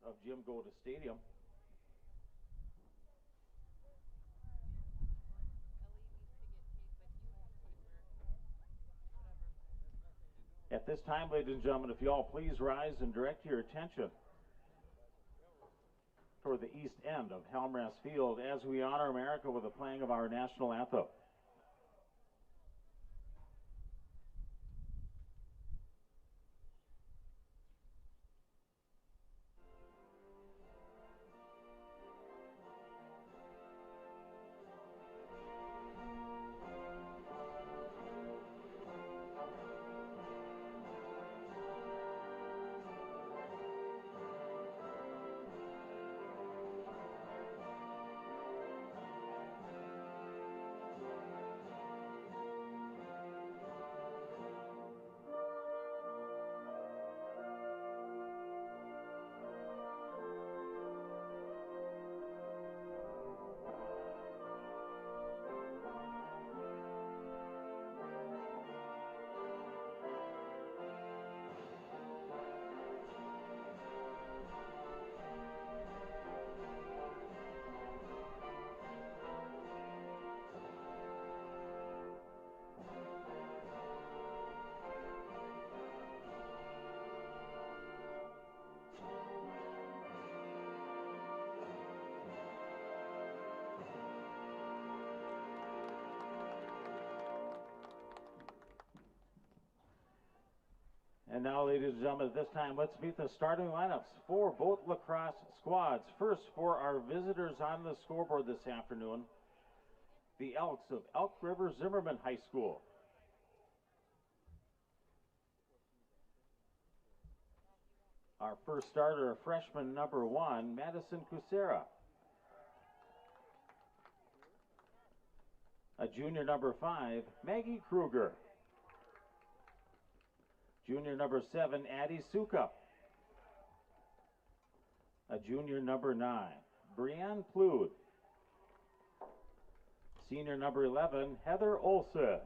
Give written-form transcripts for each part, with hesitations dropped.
of Jim Goda Stadium. At this time, ladies and gentlemen, if you all please rise and direct your attention toward the east end of Helmrest Field as we honor America with the playing of our national anthem. And now, ladies and gentlemen, at this time, let's meet the starting lineups for both lacrosse squads. First, for our visitors on the scoreboard this afternoon, the Elks of Elk River Zimmerman High School. Our first starter, freshman number 1, Madison Kucera. A junior number 5, Maggie Kruger. Junior number 7, Addie Suka. A junior number 9, Brianne Plood. Senior number 11, Heather Olsen.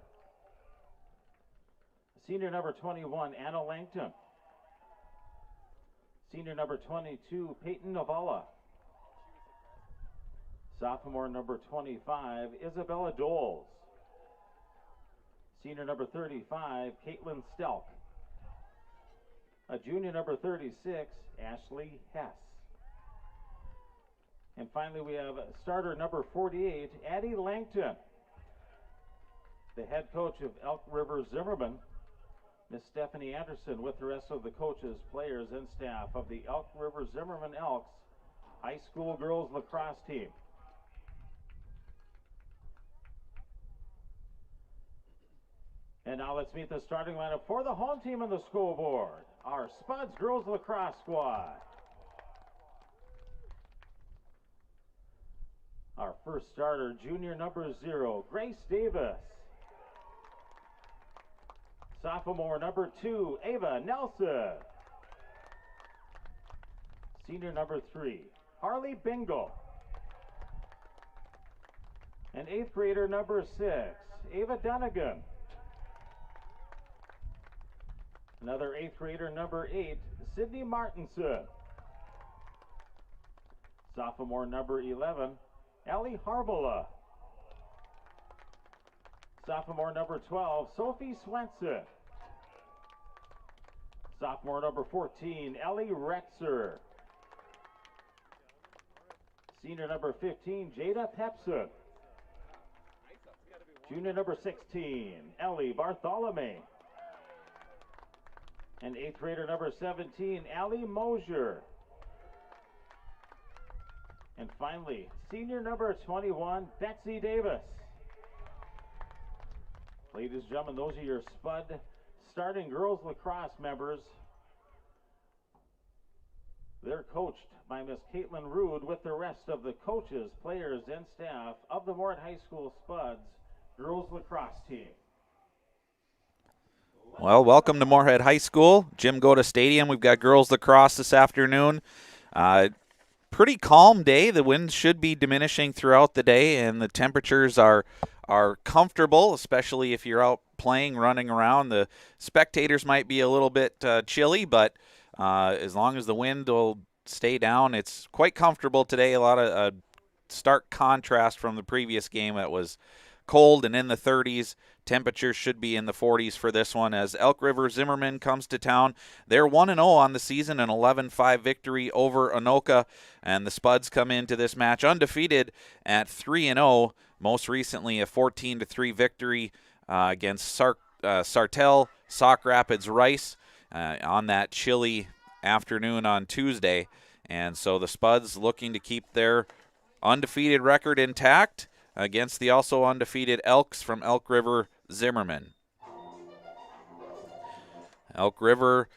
Senior number 21, Anna Langton. Senior number 22, Peyton Navala. Sophomore number 25, Isabella Doles. Senior number 35, Caitlin Stelk. A junior number 36, Ashley Hess. And finally, we have starter number 48, Addie Langton. The head coach of Elk River Zimmerman, Miss Stephanie Anderson, with the rest of the coaches, players, and staff of the Elk River Zimmerman Elks High School Girls Lacrosse Team. And now let's meet the starting lineup for the home team on the scoreboard, our Spuds Girls Lacrosse Squad. Our first starter, junior number 0, Grace Davis. Sophomore number 2, Ava Nelson. Senior number 3, Harley Bingle. And 8th grader number 6, Ava Dunnigan. Another 8th grader number 8, Sydney Martinson. Sophomore number 11, Allie Harbala. Sophomore number 12, Sophie Swenson. Sophomore number 14, Ellie Rexer. Senior number 15, Jada Pepson. Junior number 16, Ellie Bartholomew. And 8th grader number 17, Allie Mosier. And finally, senior number 21, Betsy Davis. Ladies and gentlemen, those are your Spud starting girls lacrosse members. They're coached by Miss Caitlin Rude with the rest of the coaches, players, and staff of the Moorhead High School Spuds girls lacrosse team. Well, welcome to Moorhead High School, Jim Goda Stadium. We've got girls lacrosse this afternoon. Pretty calm day. The winds should be diminishing throughout the day, and the temperatures are comfortable, especially if you're out playing, running around. The spectators might be a little bit chilly, but as long as the wind will stay down. It's quite comfortable today. A lot of stark contrast from the previous game. It was cold and in the 30s. Temperatures should be in the 40s for this one as Elk River Zimmerman comes to town. They're 1-0 on the season, an 11-5 victory over Anoka, and the Spuds come into this match undefeated at 3-0. Most recently, a 14-3 victory against Sartell Sauk Rapids Rice on that chilly afternoon on Tuesday. And so the Spuds looking to keep their undefeated record intact against the also undefeated Elks from Elk River Zimmerman. Elk River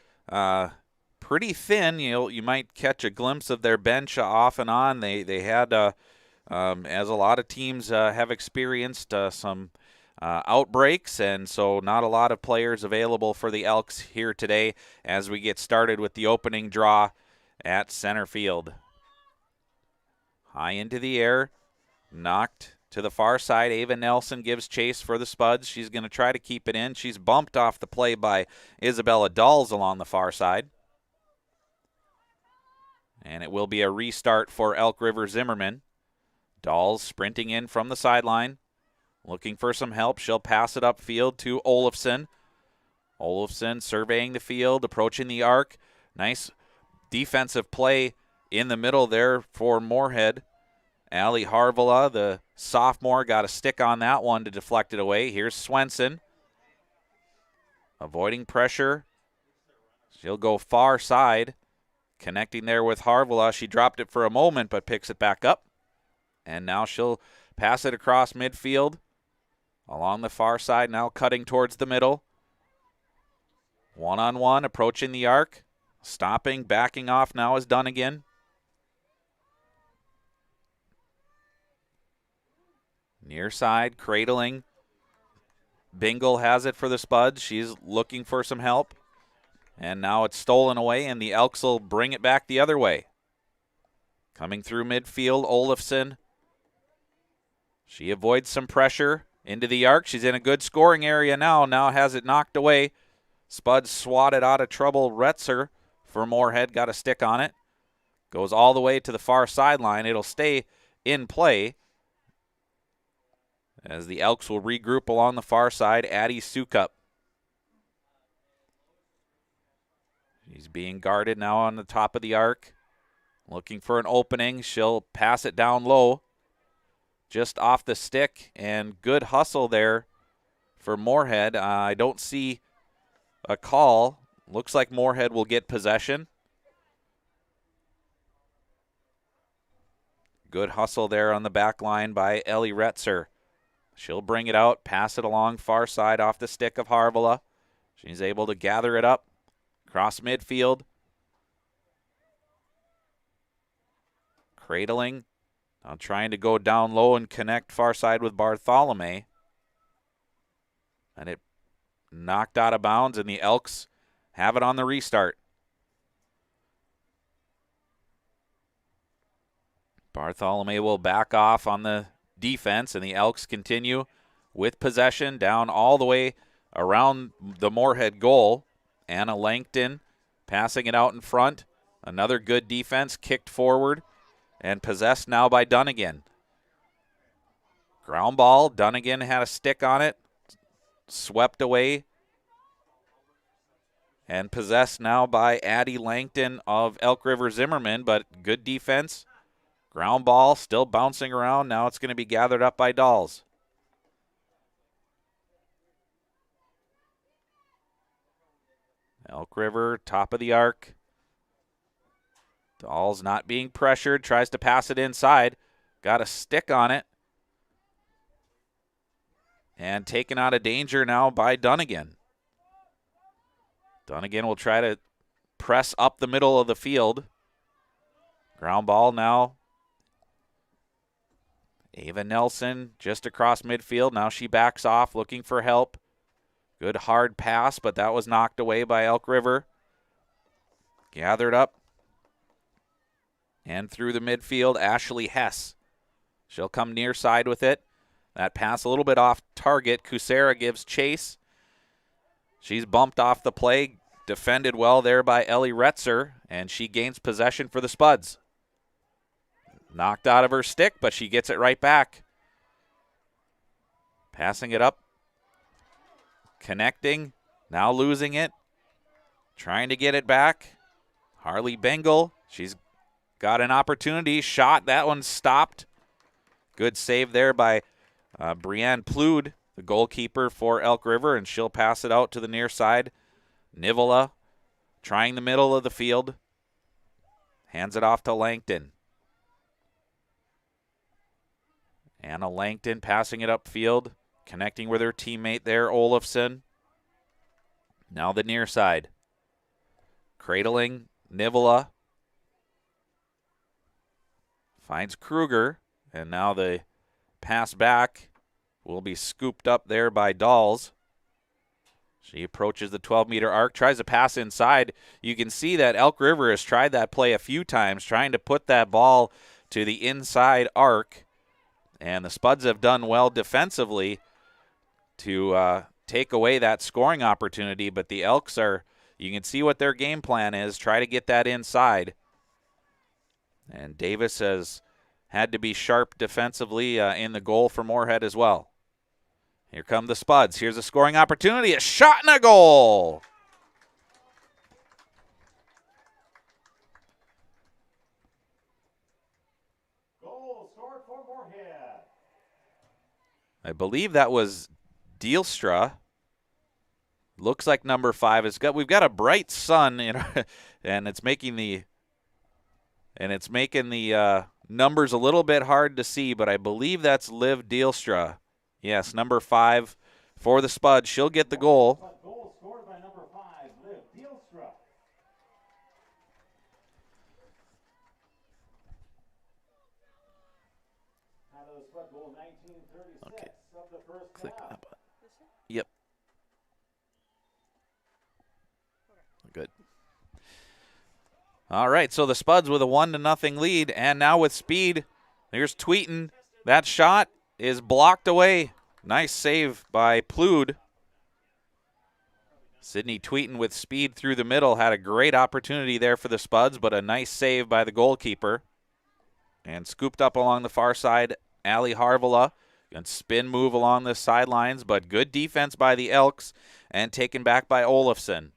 pretty thin. You might catch a glimpse of their bench off and on. They had, as a lot of teams have experienced, some outbreaks, and so not a lot of players available for the Elks here today as we get started with the opening draw at center field. High into the air, knocked to the far side. Ava Nelson gives chase for the Spuds. She's going to try to keep it in. She's bumped off the play by Isabella Dahls along the far side. And it will be a restart for Elk River Zimmerman. Dahls sprinting in from the sideline, looking for some help. She'll pass it upfield to Olofsson. Olofsson surveying the field, approaching the arc. Nice defensive play in the middle there for Moorhead. Allie Harvela, the sophomore, got a stick on that one to deflect it away. Here's Swenson. Avoiding pressure. She'll go far side. Connecting there with Harvela. She dropped it for a moment but picks it back up. And now she'll pass it across midfield. Along the far side, now cutting towards the middle. One-on-one, approaching the arc. Stopping, backing off now is Dunnigan. Near side, cradling. Bingle has it for the Spuds. She's looking for some help. And now it's stolen away, and the Elks will bring it back the other way. Coming through midfield, Olofsson. She avoids some pressure into the arc. She's in a good scoring area now. Now has it knocked away. Spuds swatted out of trouble. Retzer for Moorhead got a stick on it. Goes all the way to the far sideline. It'll stay in play as the Elks will regroup along the far side. Addie Sukup. She's being guarded now on the top of the arc. Looking for an opening. She'll pass it down low. Just off the stick, and good hustle there for Moorhead. I don't see a call. Looks like Moorhead will get possession. Good hustle there on the back line by Ellie Retzer. She'll bring it out, pass it along far side off the stick of Harvela. She's able to gather it up across midfield. Cradling. Now trying to go down low and connect far side with Bartholomew. And it knocked out of bounds, and the Elks have it on the restart. Bartholomew will back off on the defense, and the Elks continue with possession down all the way around the Moorhead goal. Anna Langton passing it out in front. Another good defense, kicked forward. And possessed now by Dunnigan. Ground ball. Dunnigan had a stick on it. Swept away. And possessed now by Addie Langton of Elk River Zimmerman, but good defense. Ground ball still bouncing around. Now it's going to be gathered up by Dahls. Elk River, top of the arc. Dahls not being pressured, tries to pass it inside. Got a stick on it. And taken out of danger now by Dunnigan. Dunnigan will try to press up the middle of the field. Ground ball now. Ava Nelson just across midfield. Now she backs off looking for help. Good hard pass, but that was knocked away by Elk River. Gathered up. And through the midfield, Ashley Hess. She'll come near side with it. That pass a little bit off target. Kusera gives chase. She's bumped off the play. defended well there by Ellie Retzer, and she gains possession for the Spuds. Knocked out of her stick, but she gets it right back. Passing it up. Connecting. Now losing it. Trying to get it back. Harley Bengal. She's got an opportunity. Shot. That one stopped. Good save there by Brianne Plude, the goalkeeper for Elk River, and she'll pass it out to the near side. Nivola trying the middle of the field. Hands it off to Langton. Anna Langton passing it upfield, connecting with her teammate there, Olafson. Now the near side. Cradling, Nivola. Finds Kruger, and now the pass back will be scooped up there by Dahls. She approaches the 12-meter arc, tries to pass inside. You can see that Elk River has tried that play a few times, trying to put that ball to the inside arc. And the Spuds have done well defensively to take away that scoring opportunity, but the Elks are, you can see what their game plan is, try to get that inside. And Davis has had to be sharp defensively in the goal for Moorhead as well. Here come the Spuds. Here's a scoring opportunity, a shot and a goal. I believe that was Deelstra. Looks like number 5. We've got a bright sun in our, and it's making the numbers a little bit hard to see, but I believe that's Liv Deelstra. Yes, number 5 for the Spuds. She'll get the goal. Goal scored by number 5, Liv Deelstra. Goal 1936 okay. of the first Click half. that button. Yep. Good. All right, so the Spuds with a 1-0 lead, and now with speed. Here's Tweeton. That shot is blocked away. Nice save by Plude. Sydney Tweeton with speed through the middle had a great opportunity there for the Spuds, but a nice save by the goalkeeper. And scooped up along the far side, Ali Harvela. And spin move along the sidelines, but good defense by the Elks and taken back by Olafson.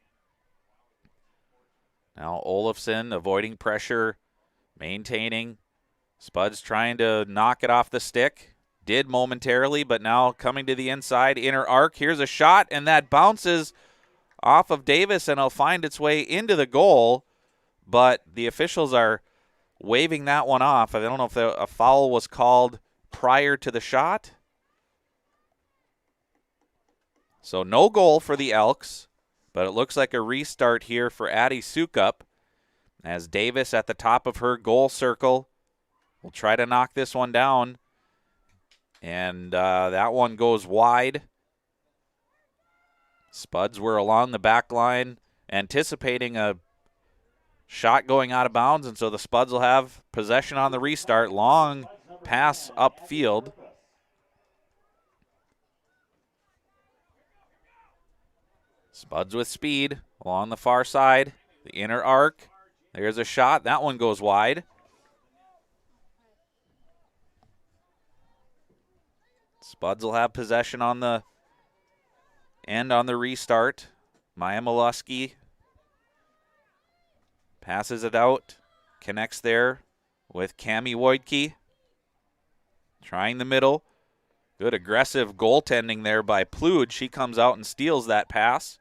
Now Olafson avoiding pressure, maintaining. Spuds trying to knock it off the stick. Did momentarily, but now coming to the inside, inner arc. Here's a shot, and that bounces off of Davis, and it'll find its way into the goal. But the officials are waving that one off. I don't know if a foul was called prior to the shot. So no goal for the Elks, but it looks like a restart here for Addie Sukup as Davis at the top of her goal circle will try to knock this one down. And that one goes wide. Spuds were along the back line anticipating a shot going out of bounds, and so the Spuds will have possession on the restart. Long pass upfield. Spuds with speed along the far side. The inner arc. There's a shot. That one goes wide. Spuds will have possession on the end on the restart. Maya Molesky passes it out. Connects there with Cami Wojtke. Trying the middle. Good aggressive goaltending there by Plude. She comes out and steals that pass.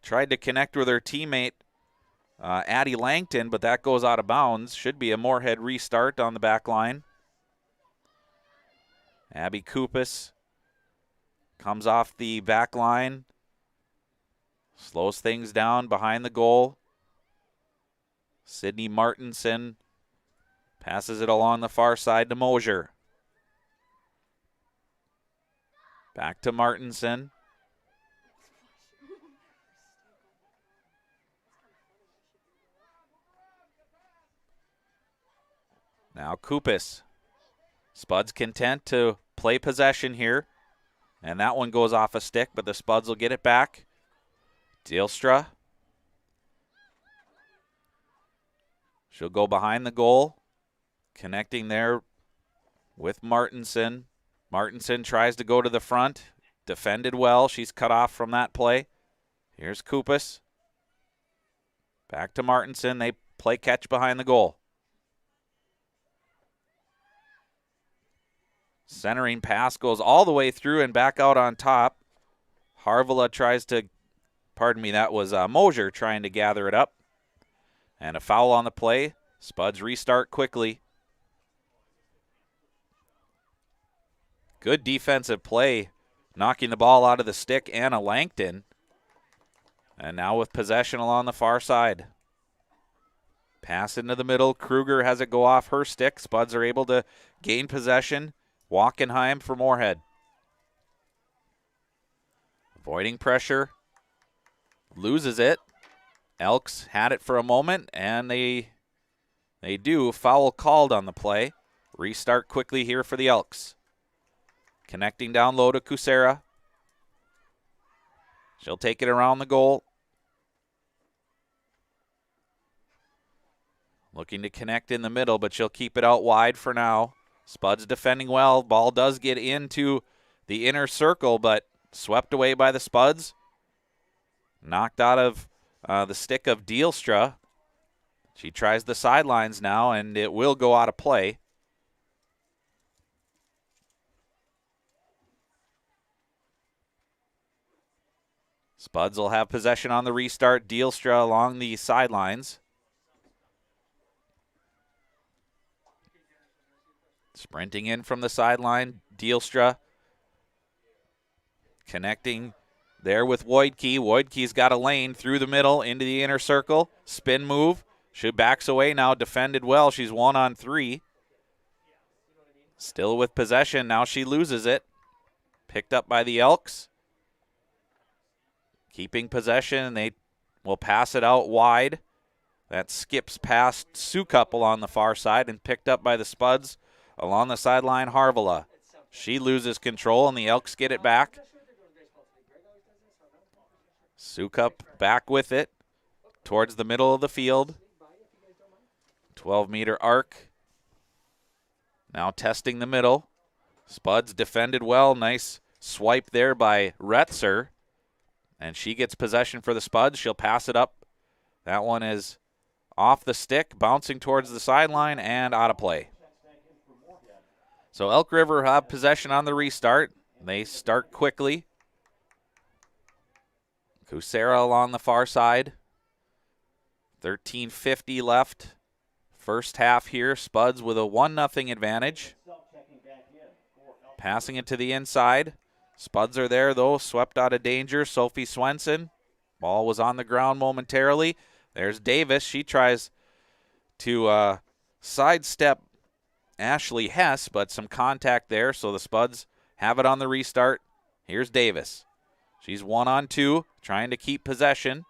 Tried to connect with her teammate, Addie Langton, but that goes out of bounds. Should be a Moorhead restart on the back line. Abby Kupis comes off the back line. Slows things down behind the goal. Sydney Martinson passes it along the far side to Mosier. Back to Martinson. Now Kupis. Spuds content to play possession here. And that one goes off a stick, but the Spuds will get it back. Deelstra She'll go behind the goal, connecting there with Martinson. Martinson tries to go to the front. Defended well. She's cut off from that play. Here's Kupis. Back to Martinson. They play catch behind the goal. Centering pass goes all the way through and back out on top. Harvila tries to, that was Mosier trying to gather it up. And a foul on the play. Spuds restart quickly. Good defensive play, knocking the ball out of the stick, Anna Langton. And now with possession along the far side. Pass into the middle. Kruger has it go off her stick. Spuds are able to gain possession. Walkenheim for Moorhead. Avoiding pressure. Loses it. Elks had it for a moment, and they do. Foul called on the play. Restart quickly here for the Elks. Connecting down low to Kucera. She'll take it around the goal. Looking to connect in the middle, but she'll keep it out wide for now. Spuds defending well. Ball does get into the inner circle, but swept away by the Spuds. Knocked out of the stick of Deelstra. She tries the sidelines now, and it will go out of play. Spuds will have possession on the restart. Deelstra along the sidelines. Sprinting in from the sideline, Deelstra. Connecting there with Wojtke. Wojtke's got a lane through the middle into the inner circle. Spin move. She backs away now, defended well. She's 1-on-3. Still with possession. Now she loses it. Picked up by the Elks. Keeping possession, they will pass it out wide. That skips past Sukup along the far side and picked up by the Spuds along the sideline. Harvila. She loses control, and the Elks get it back. Sukup back with it towards the middle of the field. 12-meter arc. Now testing the middle. Spuds defended well. Nice swipe there by Retzer. And she gets possession for the Spuds. She'll pass it up. That one is off the stick, bouncing towards the sideline and out of play. So Elk River have possession on the restart. They start quickly. Kucera along the far side. 13:50 left. First half here. Spuds with a 1-0 advantage. Passing it to the inside. Spuds are there, though, swept out of danger. Sophie Swenson. Ball was on the ground momentarily. There's Davis. She tries to sidestep Ashley Hess, but some contact there, so the Spuds have it on the restart. Here's Davis. She's 1-on-2, trying to keep possession.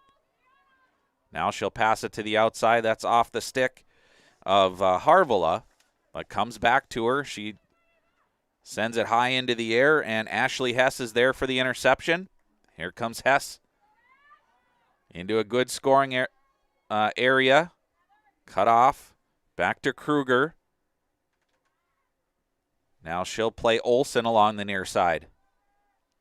Now she'll pass it to the outside. That's off the stick of Harvila, but comes back to her. She sends it high into the air, and Ashley Hess is there for the interception. Here comes Hess into a good scoring area. Cut off. Back to Kruger. Now she'll play Olsen along the near side.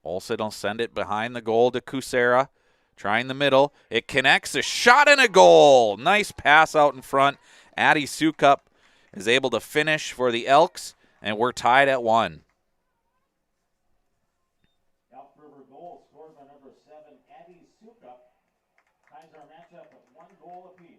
Olsen will send it behind the goal to Kucera. Trying the middle. It connects. A shot and a goal. Nice pass out in front. Addie Sukup is able to finish for the Elks, and we're tied at 1. Elk River goal scored by number 7, Addie Sukup. Ties our matchup at 1 goal apiece.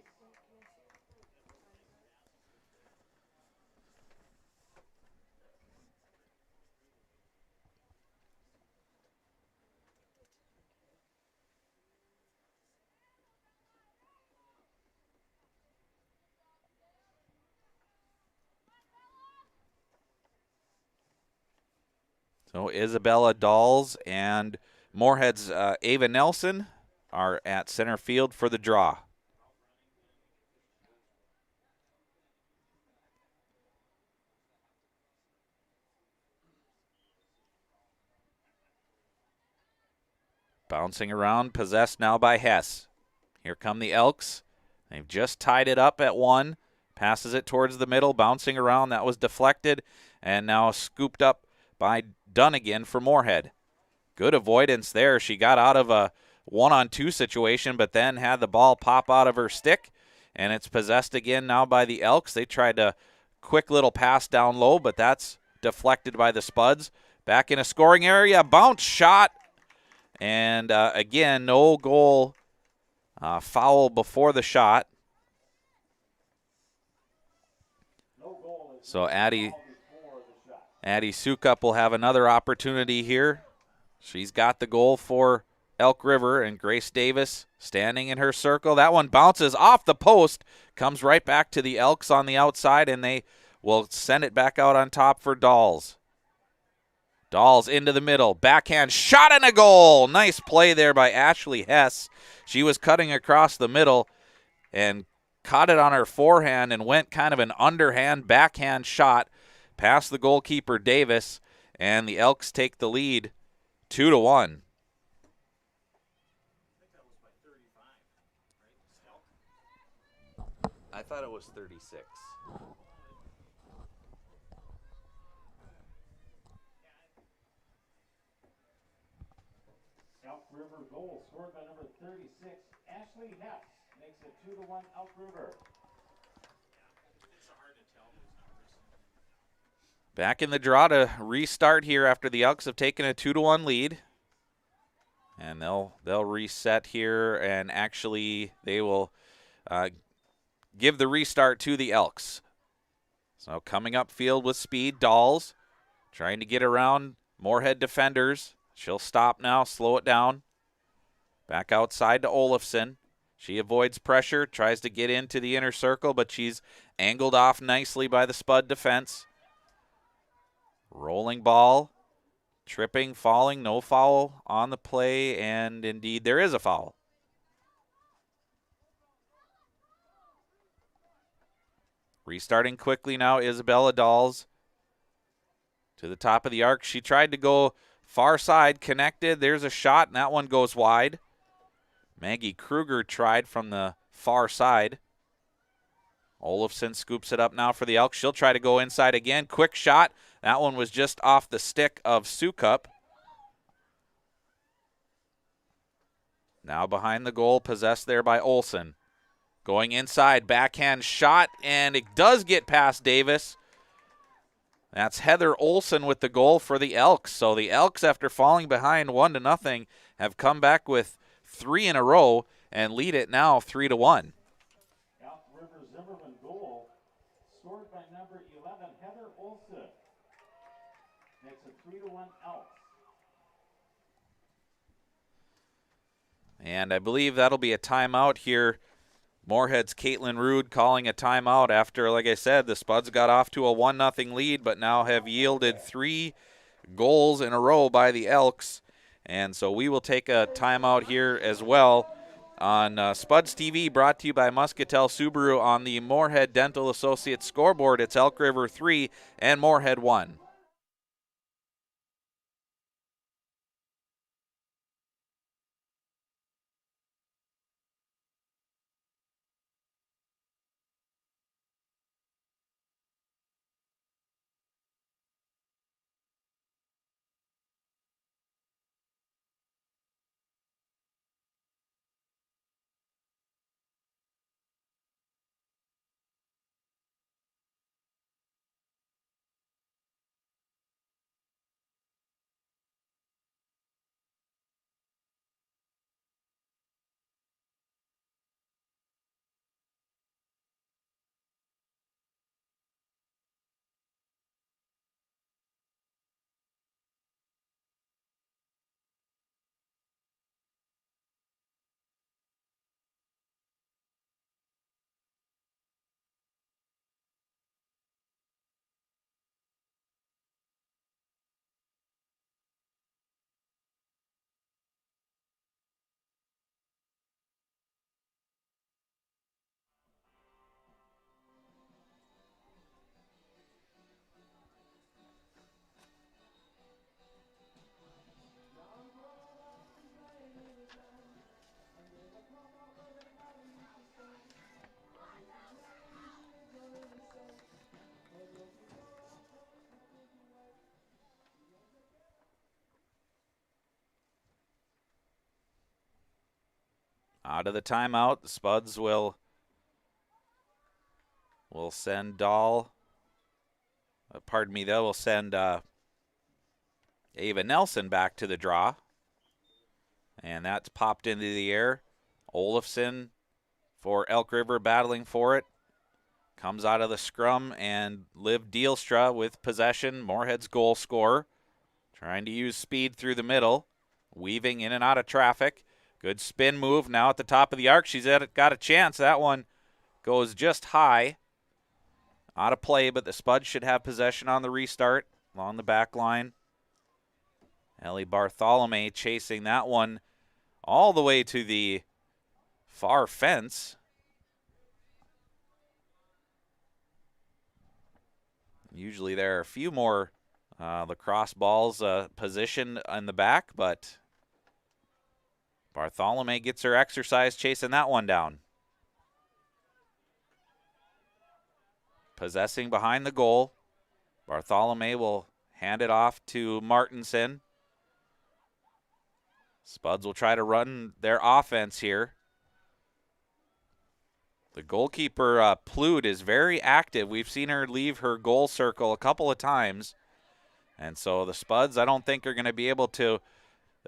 So Isabella Dahls and Moorhead's Ava Nelson are at center field for the draw. Bouncing around, possessed now by Hess. Here come the Elks. They've just tied it up at 1. Passes it towards the middle, bouncing around. That was deflected, and now scooped up by Dunnigan for Moorhead. Good avoidance there. She got out of a one-on-two situation, but then had the ball pop out of her stick, and it's possessed again now by the Elks. They tried to quick little pass down low, but that's deflected by the Spuds. Back in a scoring area, bounce shot, and again, no goal, foul before the shot. So Addie Sukup will have another opportunity here. She's got the goal for Elk River, and Grace Davis standing in her circle. That one bounces off the post, comes right back to the Elks on the outside, and they will send it back out on top for Dolls. Dolls into the middle, backhand shot and a goal. Nice play there by Ashley Hess. She was cutting across the middle and caught it on her forehand and went kind of an underhand backhand shot past the goalkeeper Davis, and the Elks take the lead 2-1. I thought it was 36. Elk River goal scored by number 36, Ashley Hess, makes it 2-1 Elk River. Back in the draw to restart here after the Elks have taken a 2-1 lead. And they'll reset here, and actually they will give the restart to the Elks. So coming up field with speed, Dolls trying to get around Moorhead defenders. She'll stop now, slow it down. Back outside to Olafson. She avoids pressure, tries to get into the inner circle, but she's angled off nicely by the Spud defense. Rolling ball, tripping, falling, no foul on the play, and indeed there is a foul. Restarting quickly now, Isabella Dolls to the top of the arc. She tried to go far side, connected. There's a shot, and that one goes wide. Maggie Kruger tried from the far side. Olafson scoops it up now for the Elks. She'll try to go inside again. Quick shot. That one was just off the stick of Sukup. Now behind the goal, possessed there by Olsen. Going inside, backhand shot, and it does get past Davis. That's Heather Olsen with the goal for the Elks. So the Elks, after falling behind 1-0, have come back with 3 in a row and lead it now 3-1. Elk River Zimmerman goal scored by number 11, Heather Olsen. Makes it 3-1 Elks. And I believe that'll be a timeout here. Moorhead's Caitlin Rude calling a timeout after, like I said, the Spuds got off to a 1-0 lead, but now have yielded 3 goals in a row by the Elks. And so we will take a timeout here as well on Spuds TV, brought to you by Muscatel Subaru on the Moorhead Dental Associates scoreboard. It's Elk River 3 and Moorhead 1. Out of the timeout, the Spuds will send Dahl. Pardon me, they will send Ava Nelson back to the draw. And that's popped into the air. Olafson for Elk River battling for it. Comes out of the scrum, and Liv Dielstra with possession, Moorhead's goal scorer. Trying to use speed through the middle. Weaving in and out of traffic. Good spin move now at the top of the arc. She's got a chance. That one goes just high. Out of play, but the Spuds should have possession on the restart along the back line. Ellie Bartholomew chasing that one all the way to the far fence. Usually there are a few more lacrosse balls positioned in the back, but Bartholomew gets her exercise chasing that one down. Possessing behind the goal. Bartholomew will hand it off to Martinson. Spuds will try to run their offense here. The goalkeeper, Plood, is very active. We've seen her leave her goal circle a couple of times. And so the Spuds, I don't think, are going to be able to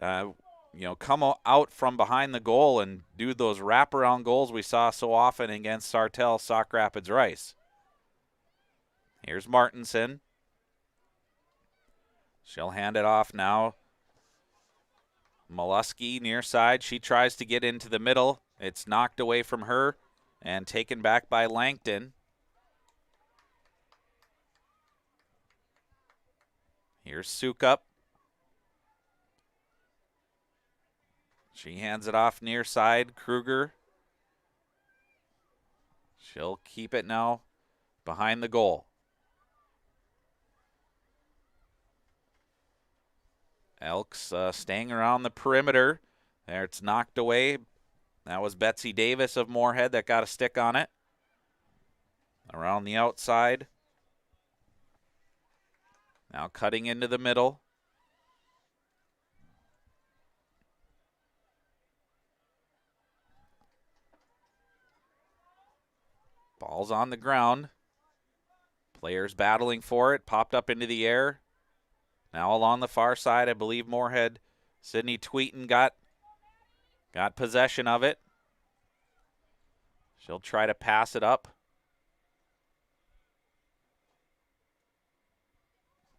come out from behind the goal and do those wraparound goals we saw so often against Sartell, Sauk Rapids, Rice. Here's Martinson. She'll hand it off now. Molesky near side. She tries to get into the middle. It's knocked away from her and taken back by Langton. Here's Sukup. She hands it off near side. Kruger. She'll keep it now behind the goal. Elks staying around the perimeter. There, it's knocked away. That was Betsy Davis of Moorhead that got a stick on it. Around the outside. Now cutting into the middle. Ball's on the ground. Players battling for it. Popped up into the air. Now along the far side, I believe Moorhead, Sydney Tweeton got possession of it. She'll try to pass it up.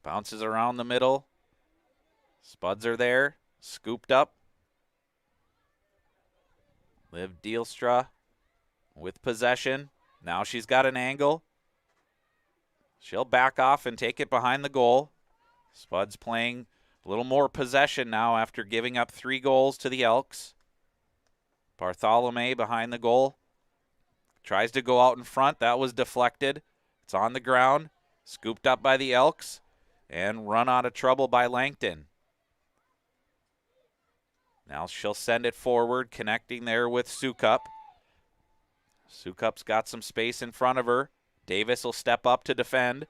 Bounces around the middle. Spuds are there. Scooped up. Liv Dielstra with possession. Now she's got an angle. She'll back off and take it behind the goal. Spuds playing a little more possession now after giving up 3 goals to the Elks. Bartholomew behind the goal. Tries to go out in front. That was deflected. It's on the ground. Scooped up by the Elks. And run out of trouble by Langton. Now she'll send it forward, connecting there with Sukup. Sukup's got some space in front of her. Davis will step up to defend.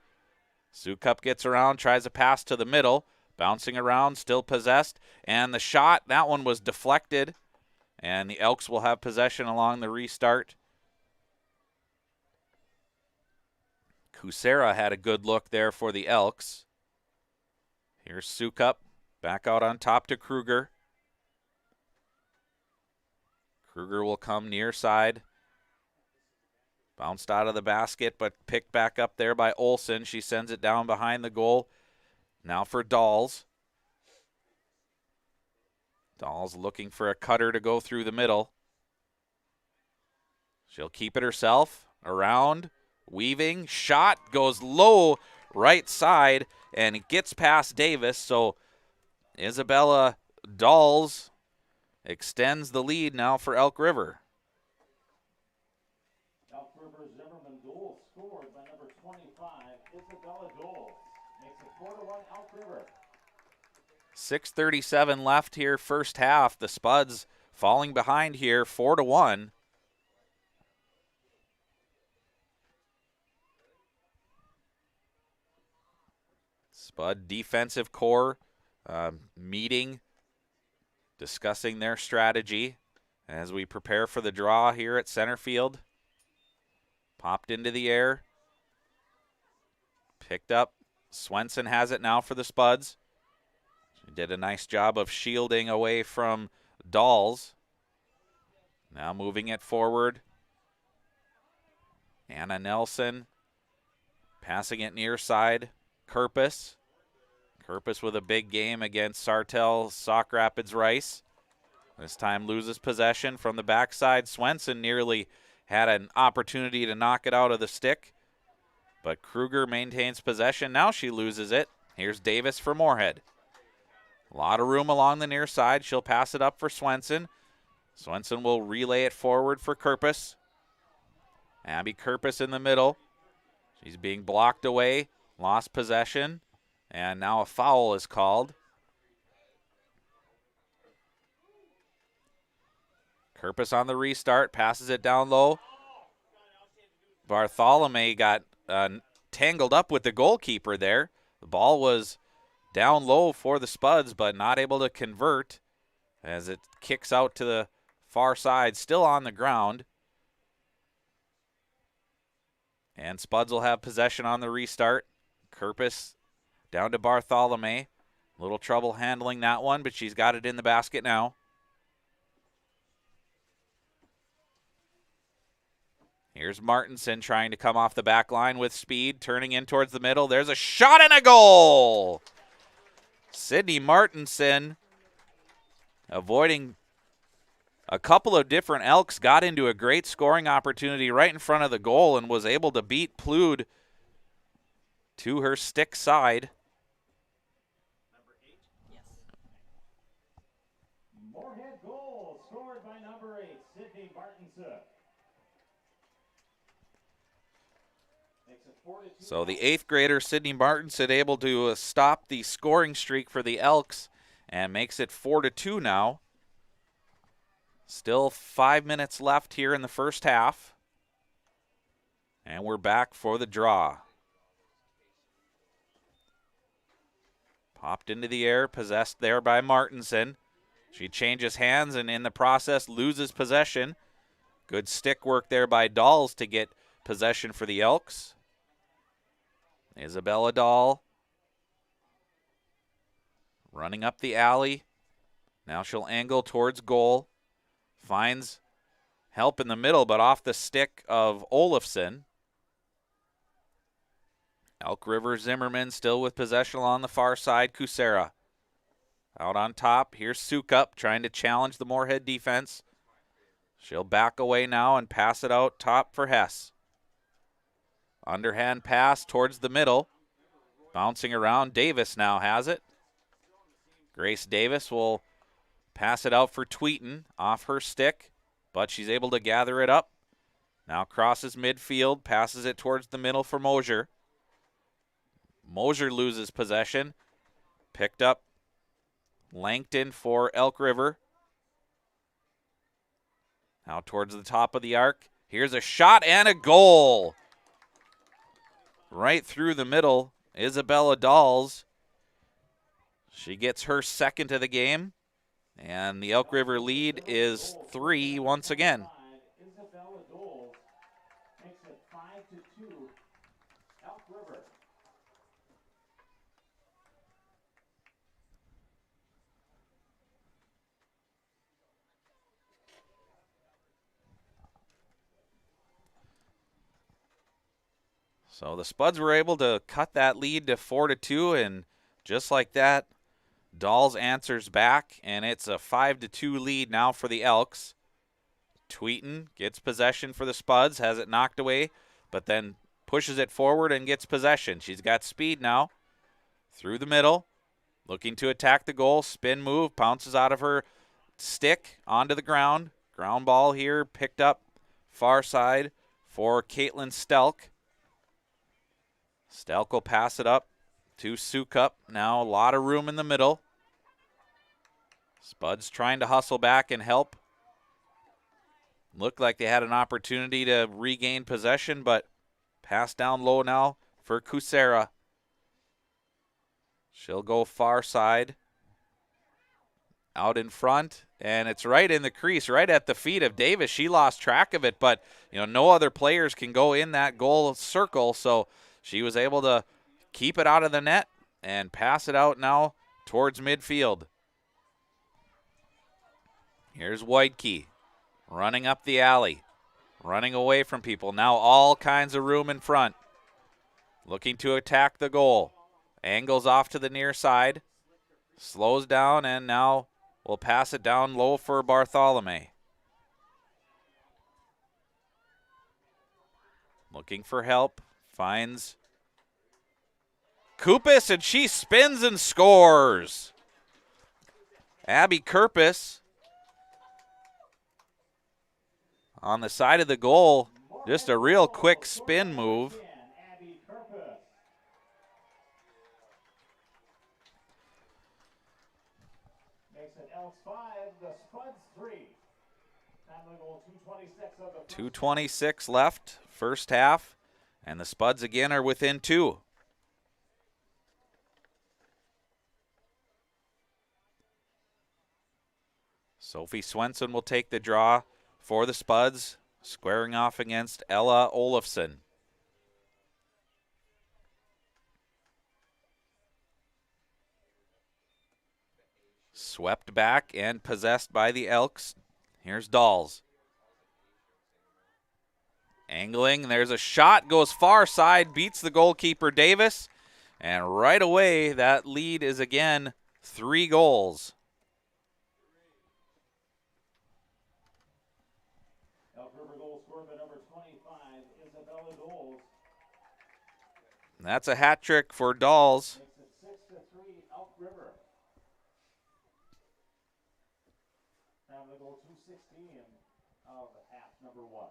Sukup gets around, tries a pass to the middle. Bouncing around, still possessed. And the shot, that one was deflected. And the Elks will have possession along the restart. Kusera had a good look there for the Elks. Here's Sukup, back out on top to Kruger. Kruger will come near side. Bounced out of the basket, but picked back up there by Olsen. She sends it down behind the goal. Now for Dahls. Dahls looking for a cutter to go through the middle. She'll keep it herself. Around. Weaving. Shot goes low right side. And it gets past Davis. So Isabella Dahls extends the lead now for Elk River. Elk River Zimmerman goal scored by number 25, Isabella Doles. Makes it 4-1 Elk River. 6:37 left here, first half. The Spuds falling behind here, 4-1. Spud defensive core meeting, discussing their strategy as we prepare for the draw here at center field. Popped into the air. Picked up. Swenson has it now for the Spuds. She did a nice job of shielding away from Dolls. Now moving it forward. Anna Nelson passing it near side. Kerpus. Kerpus with a big game against Sartell Sauk Rapids Rice. This time loses possession from the backside. Swenson nearly had an opportunity to knock it out of the stick, but Kruger maintains possession. Now she loses it. Here's Davis for Moorhead. A lot of room along the near side. She'll pass it up for Swenson. Swenson will relay it forward for Kerpus. Abby Kerpus in the middle. She's being blocked away. Lost possession. And now a foul is called. Kerpus on the restart. Passes it down low. Bartholomew got tangled up with the goalkeeper there. The ball was down low for the Spuds, but not able to convert as it kicks out to the far side, still on the ground. And Spuds will have possession on the restart. Kerpus down to Bartholomew. Little trouble handling that one, but she's got it in the basket now. Here's Martinson trying to come off the back line with speed, turning in towards the middle. There's a shot and a goal! Sydney Martinson, avoiding a couple of different Elks, got into a great scoring opportunity right in front of the goal and was able to beat Plood to her stick side. Number 8? Yes. Moorhead goal scored by number 8, Sydney Martinson. So the 8th grader, Sydney Martinson, able to stop the scoring streak for the Elks and makes it 4-2 now. Still 5 minutes left here in the first half. And we're back for the draw. Popped into the air, possessed there by Martinson. She changes hands and in the process loses possession. Good stick work there by Dolls to get possession for the Elks. Isabella Dahl running up the alley. Now she'll angle towards goal. Finds help in the middle, but off the stick of Olafson. Elk River Zimmerman still with possession along the far side. Kusera out on top. Here's Sukup trying to challenge the Moorhead defense. She'll back away now and pass it out top for Hess. Underhand pass towards the middle. Bouncing around. Davis now has it. Grace Davis will pass it out for Tweeten off her stick, but she's able to gather it up. Now crosses midfield, passes it towards the middle for Mosier. Mosier loses possession. Picked up Langton for Elk River. Now towards the top of the arc. Here's a shot and a goal. Right through the middle, Isabella Dolls. She gets her second of the game, and the Elk River lead is 3 once again. Isabella Dolls makes it 5-2, Elk River. So the Spuds were able to cut that lead to 4-2, and just like that, Dolls answers back, and it's a 5-2 lead now for the Elks. Tweeten gets possession for the Spuds, has it knocked away, but then pushes it forward and gets possession. She's got speed now. Through the middle, looking to attack the goal. Spin move, pounces out of her stick onto the ground. Ground ball here, picked up far side for Caitlin Stelk. Stelk will pass it up to Sukup. Now a lot of room in the middle. Spuds trying to hustle back and help. Looked like they had an opportunity to regain possession, but pass down low now for Kusera. She'll go far side. out in front, and it's right in the crease, right at the feet of Davis. She lost track of it, but no other players can go in that goal circle, so she was able to keep it out of the net and pass it out now towards midfield. Here's Whitekey running up the alley, running away from people. Now all kinds of room in front. Looking to attack the goal. Angles off to the near side. Slows down and now will pass it down low for Bartholomew. Looking for help. Finds Kupis, and she spins and scores. Abby Kurpis on the side of the goal. Just a real quick spin move. Makes it Elks 5, the Spuds 3. 2:26 left, first half, and the Spuds again are within 2. Sophie Swenson will take the draw for the Spuds, squaring off against Ella Olafson. Swept back and possessed by the Elks. Here's Dolls. Angling, there's a shot, goes far side, beats the goalkeeper Davis, and right away that lead is again 3 goals. Elk River goal scored by number 25, Isabella Dolls. That's a hat trick for Dolls. Makes it 6-3 Elk River. Now the goal 2:16 of half number 1.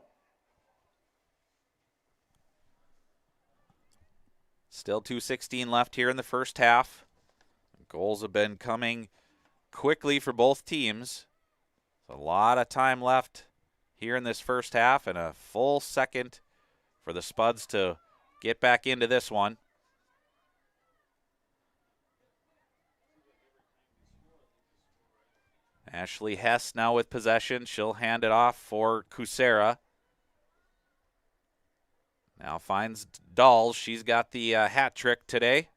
Still 2:16 left here in the first half. Goals have been coming quickly for both teams. A lot of time left here in this first half and a full second for the Spuds to get back into this one. Ashley Hess now with possession. She'll hand it off for Kusera. Now finds Dolls. She's got the hat trick today.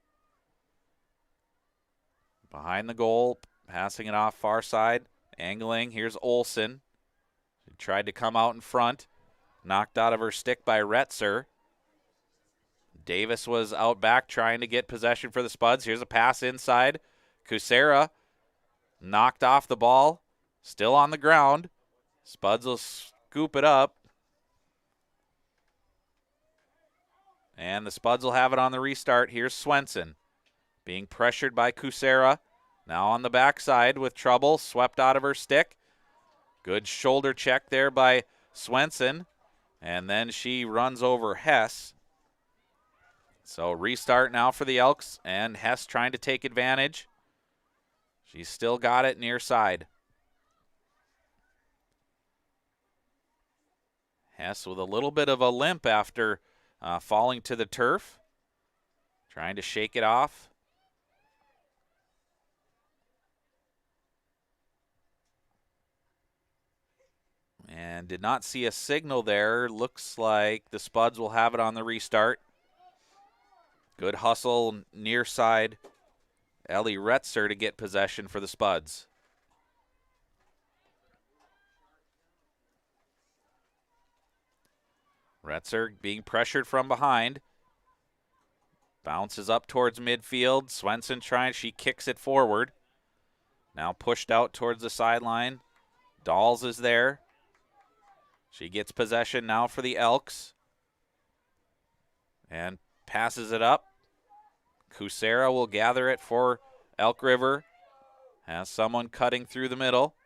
Behind the goal, passing it off far side. Angling. Here's Olsen. She tried to come out in front. Knocked out of her stick by Retzer. Davis was out back trying to get possession for the Spuds. Here's a pass inside. Kusera knocked off the ball. Still on the ground. Spuds will scoop it up. And the Spuds will have it on the restart. Here's Swenson being pressured by Kusera. Now on the backside with trouble. Swept out of her stick. Good shoulder check there by Swenson. And then she runs over Hess. So restart now for the Elks. And Hess trying to take advantage. She's still got it near side. Hess with a little bit of a limp after falling to the turf. Trying to shake it off. And did not see a signal there. Looks like the Spuds will have it on the restart. Good hustle near side. Ellie Retzer to get possession for the Spuds. Retzer being pressured from behind. Bounces up towards midfield. Swenson trying, she kicks it forward. Now pushed out towards the sideline. Dolls is there. She gets possession now for the Elks. And passes it up. Kusera will gather it for Elk River. Has someone cutting through the middle.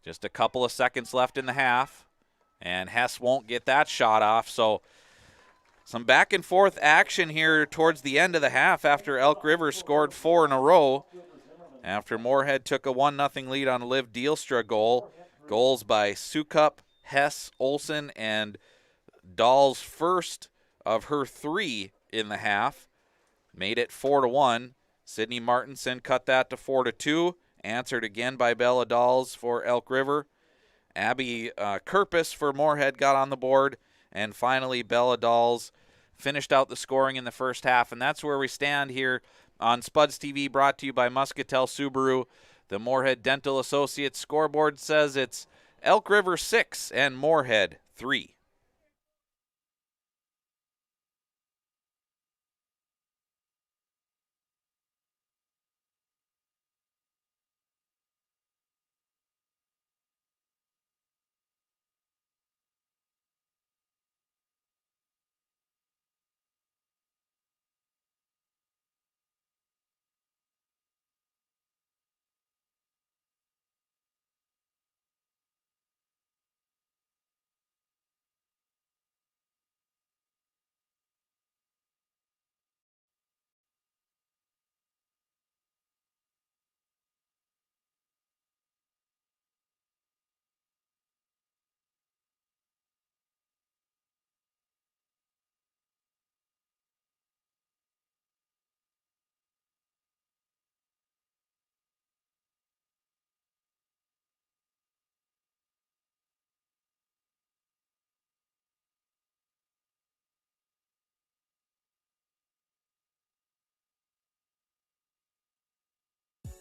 Just a couple of seconds left in the half. And Hess won't get that shot off. So some back and forth action here towards the end of the half after Elk River scored 4 in a row. After Moorhead took a 1-0 lead on a Liv Dealstra goal. Goals by Sukup, Hess, Olsen, and Dahl's first of her 3 in the half. Made it 4-1. Sydney Martinson cut that to 4-2. answered again by Bella Dolls for Elk River. Abby Kerpus for Moorhead got on the board. And finally, Bella Dolls finished out the scoring in the first half. And that's where we stand here on Spuds TV, brought to you by Muscatel Subaru. The Moorhead Dental Associates scoreboard says it's Elk River 6 and Moorhead 3.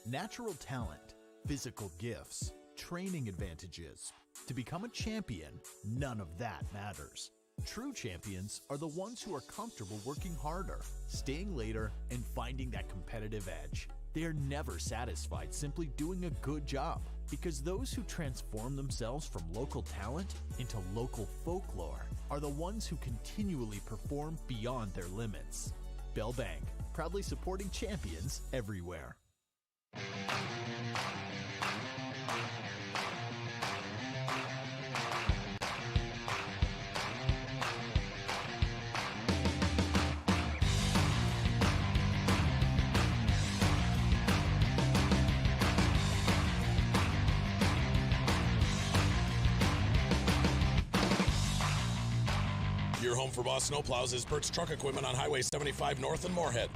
Natural talent, physical gifts, training advantages. To become a champion, none of that matters. True champions are the ones who are comfortable working harder, staying later, and finding that competitive edge. They are never satisfied simply doing a good job, because those who transform themselves from local talent into local folklore are the ones who continually perform beyond their limits. Bell Bank, proudly supporting champions everywhere. Your home for Boss Snowplows is Bert's Truck Equipment on Highway 75 North in Moorhead.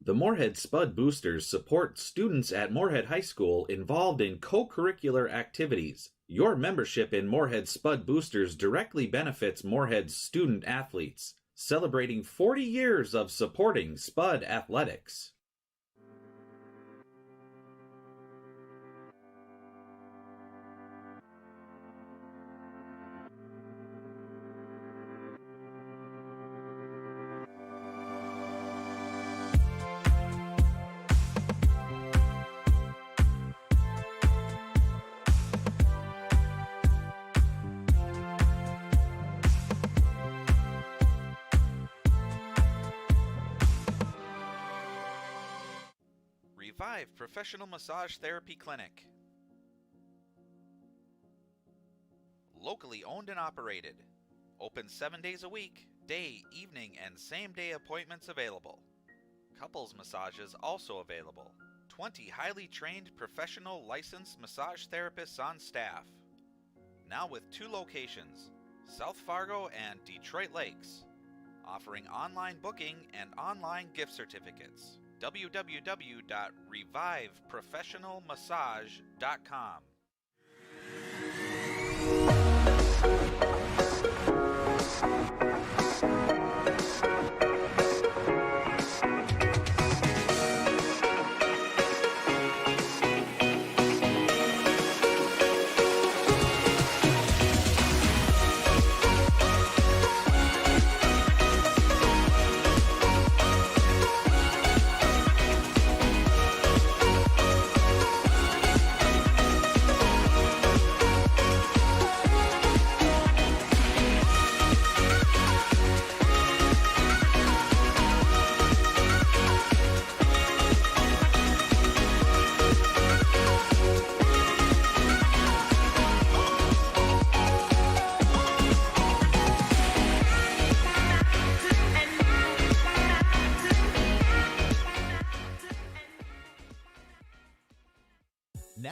The Moorhead Spud Boosters support students at Moorhead High School involved in co-curricular activities. Your membership in Moorhead Spud Boosters directly benefits Moorhead's student athletes, celebrating 40 years of supporting Spud athletics. Revive Professional Massage Therapy Clinic. Locally owned and operated. Open 7 days a week, day, evening, and same-day appointments available. Couples massages also available. 20 highly trained professional licensed massage therapists on staff. Now with 2 locations, South Fargo and Detroit Lakes. Offering online booking and online gift certificates. www.reviveprofessionalmassage.com.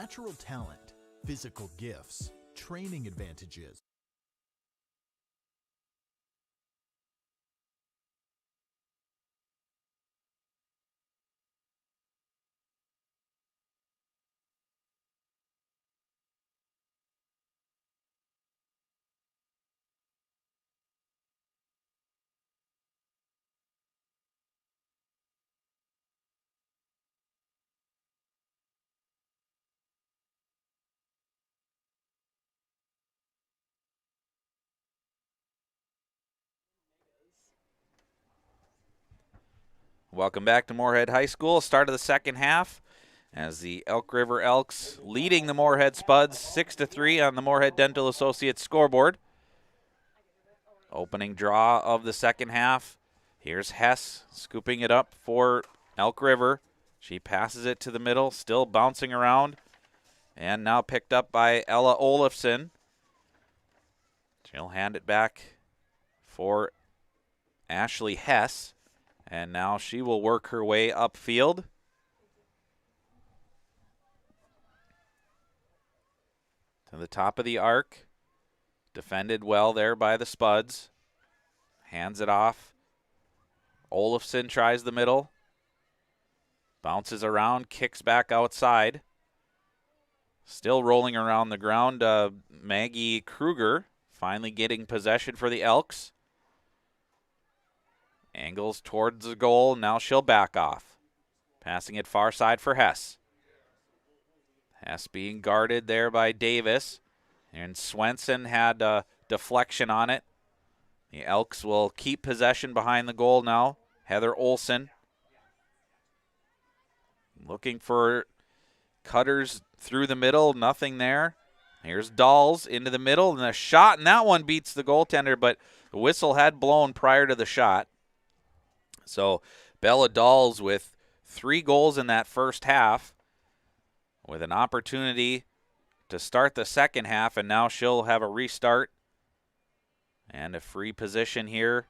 Natural talent, physical gifts, training advantages. Welcome back to Moorhead High School. Start of the second half as the Elk River Elks leading the Moorhead Spuds 6-3 on the Moorhead Dental Associates scoreboard. Opening draw of the second half. Here's Hess scooping it up for Elk River. She passes it to the middle, still bouncing around, and now picked up by Ella Olafson. She'll hand it back for Ashley Hess. And now she will work her way upfield. To the top of the arc. Defended well there by the Spuds. Hands it off. Olafson tries the middle. Bounces around, kicks back outside. Still rolling around the ground, Maggie Kruger finally getting possession for the Elks. Angles towards the goal. Now she'll back off. Passing it far side for Hess. Hess being guarded there by Davis. And Swenson had a deflection on it. The Elks will keep possession behind the goal now. Heather Olson looking for cutters through the middle. Nothing there. Here's Dahls into the middle. And a shot, and that one beats the goaltender, but the whistle had blown prior to the shot. So Bella Dahls with 3 goals in that first half with an opportunity to start the second half, and now she'll have a restart. And a free position here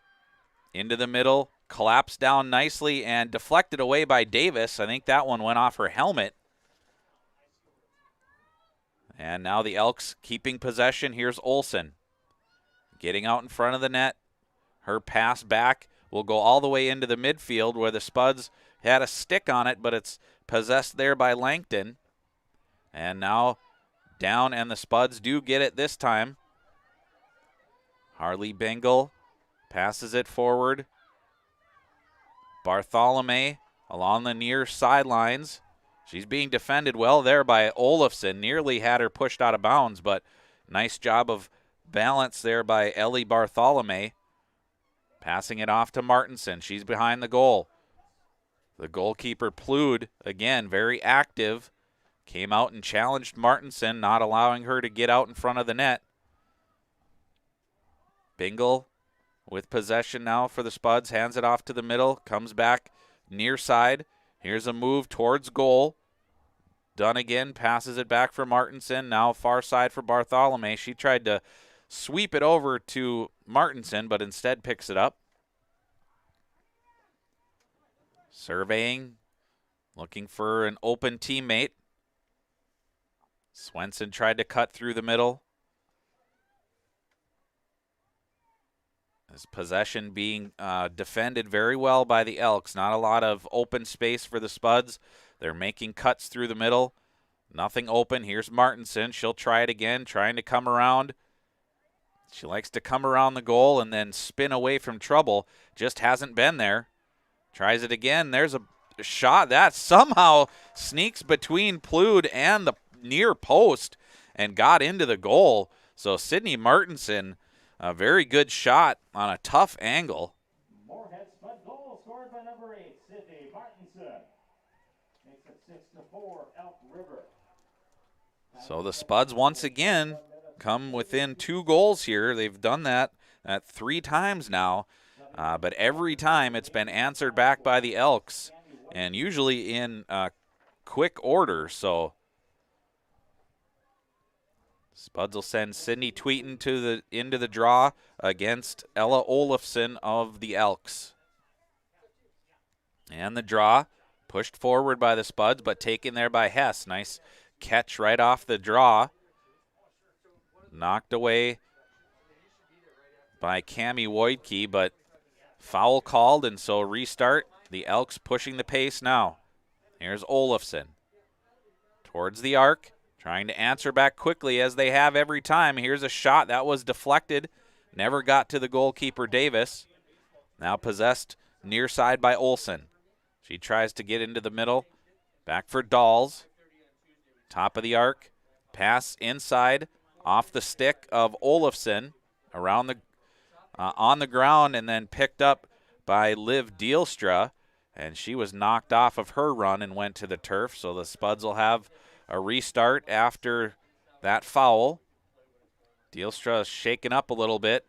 into the middle. Collapsed down nicely and deflected away by Davis. I think that one went off her helmet. And now the Elks keeping possession. Here's Olson getting out in front of the net. Her pass back will go all the way into the midfield where the Spuds had a stick on it, but it's possessed there by Langton. And now down, and the Spuds do get it this time. Harley Bingle passes it forward. Bartholomew along the near sidelines. She's being defended well there by Olafson. Nearly had her pushed out of bounds, but nice job of balance there by Ellie Bartholomew. Passing it off to Martinson. She's behind the goal. The goalkeeper, Plood, again, very active. Came out and challenged Martinson, not allowing her to get out in front of the net. Bingle with possession now for the Spuds. Hands it off to the middle. Comes back near side. Here's a move towards goal. Done again. Passes it back for Martinson. Now far side for Bartholomew. She tried to sweep it over to Martinson, but instead picks it up. Surveying. Looking for an open teammate. Swenson tried to cut through the middle. This possession being defended very well by the Elks. Not a lot of open space for the Spuds. They're making cuts through the middle. Nothing open. Here's Martinson. She'll try it again, trying to come around. She likes to come around the goal and then spin away from trouble. Just hasn't been there. Tries it again. There's a shot that somehow sneaks between Plood and the near post and got into the goal. So Sydney Martinson, a very good shot on a tough angle. Moorhead Spud goal scored by number 8, Sydney Martinson. Makes it 6-4, Elk River. So the Spuds once again come within 2 goals here. They've done that 3 times now, but every time it's been answered back by the Elks, and usually in quick order. So Spuds will send Sydney Tweeton into the draw against Ella Olafson of the Elks. And the draw pushed forward by the Spuds, but taken there by Hess. Nice catch right off the draw. Knocked away by Cami Woidke, but foul called, and so restart. The Elks pushing the pace now. Here's Olafson towards the arc, trying to answer back quickly as they have every time. Here's a shot that was deflected, never got to the goalkeeper Davis. Now possessed near side by Olsen. She tries to get into the middle. Back for Dolls. Top of the arc. Pass inside off the stick of Olafson around the on the ground, and then picked up by Liv Dielstra, and she was knocked off of her run and went to the turf. So the Spuds will have a restart after that foul. Dielstra is shaken up a little bit,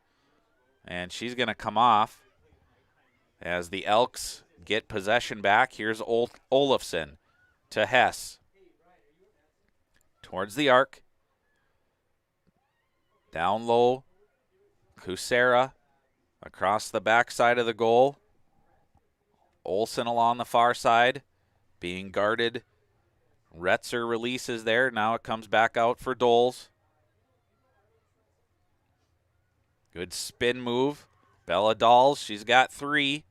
and she's going to come off as the Elks get possession back. Here's Olafson to Hess. Towards the arc. Down low. Kusera across the backside of the goal. Olsen along the far side, being guarded. Retzer releases there. Now it comes back out for Doles. Good spin move. Bella Dolls, she's got 3.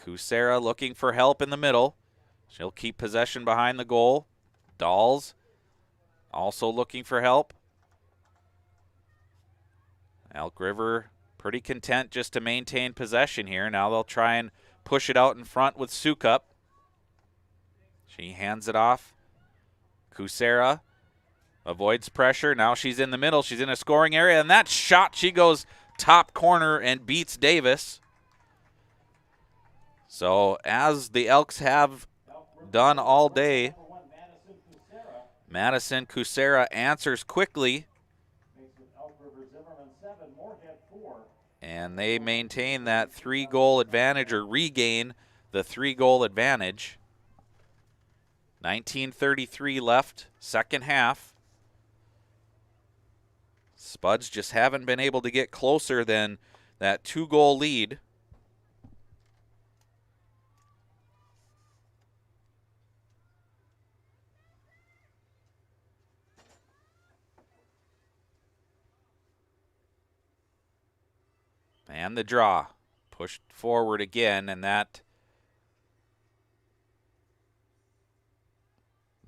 Kusera looking for help in the middle. She'll keep possession behind the goal. Dolls also looking for help. Elk River pretty content just to maintain possession here. Now they'll try and push it out in front with Sukup. She hands it off. Kusera avoids pressure. Now she's in the middle. She's in a scoring area, and that shot, she goes top corner and beats Davis. So as the Elks have done all day, Madison Kusera answers quickly, and they maintain that 3-goal advantage, or regain the 3-goal advantage. 19:33 left, second half. Spuds just haven't been able to get closer than that 2-goal lead. And the draw pushed forward again, and that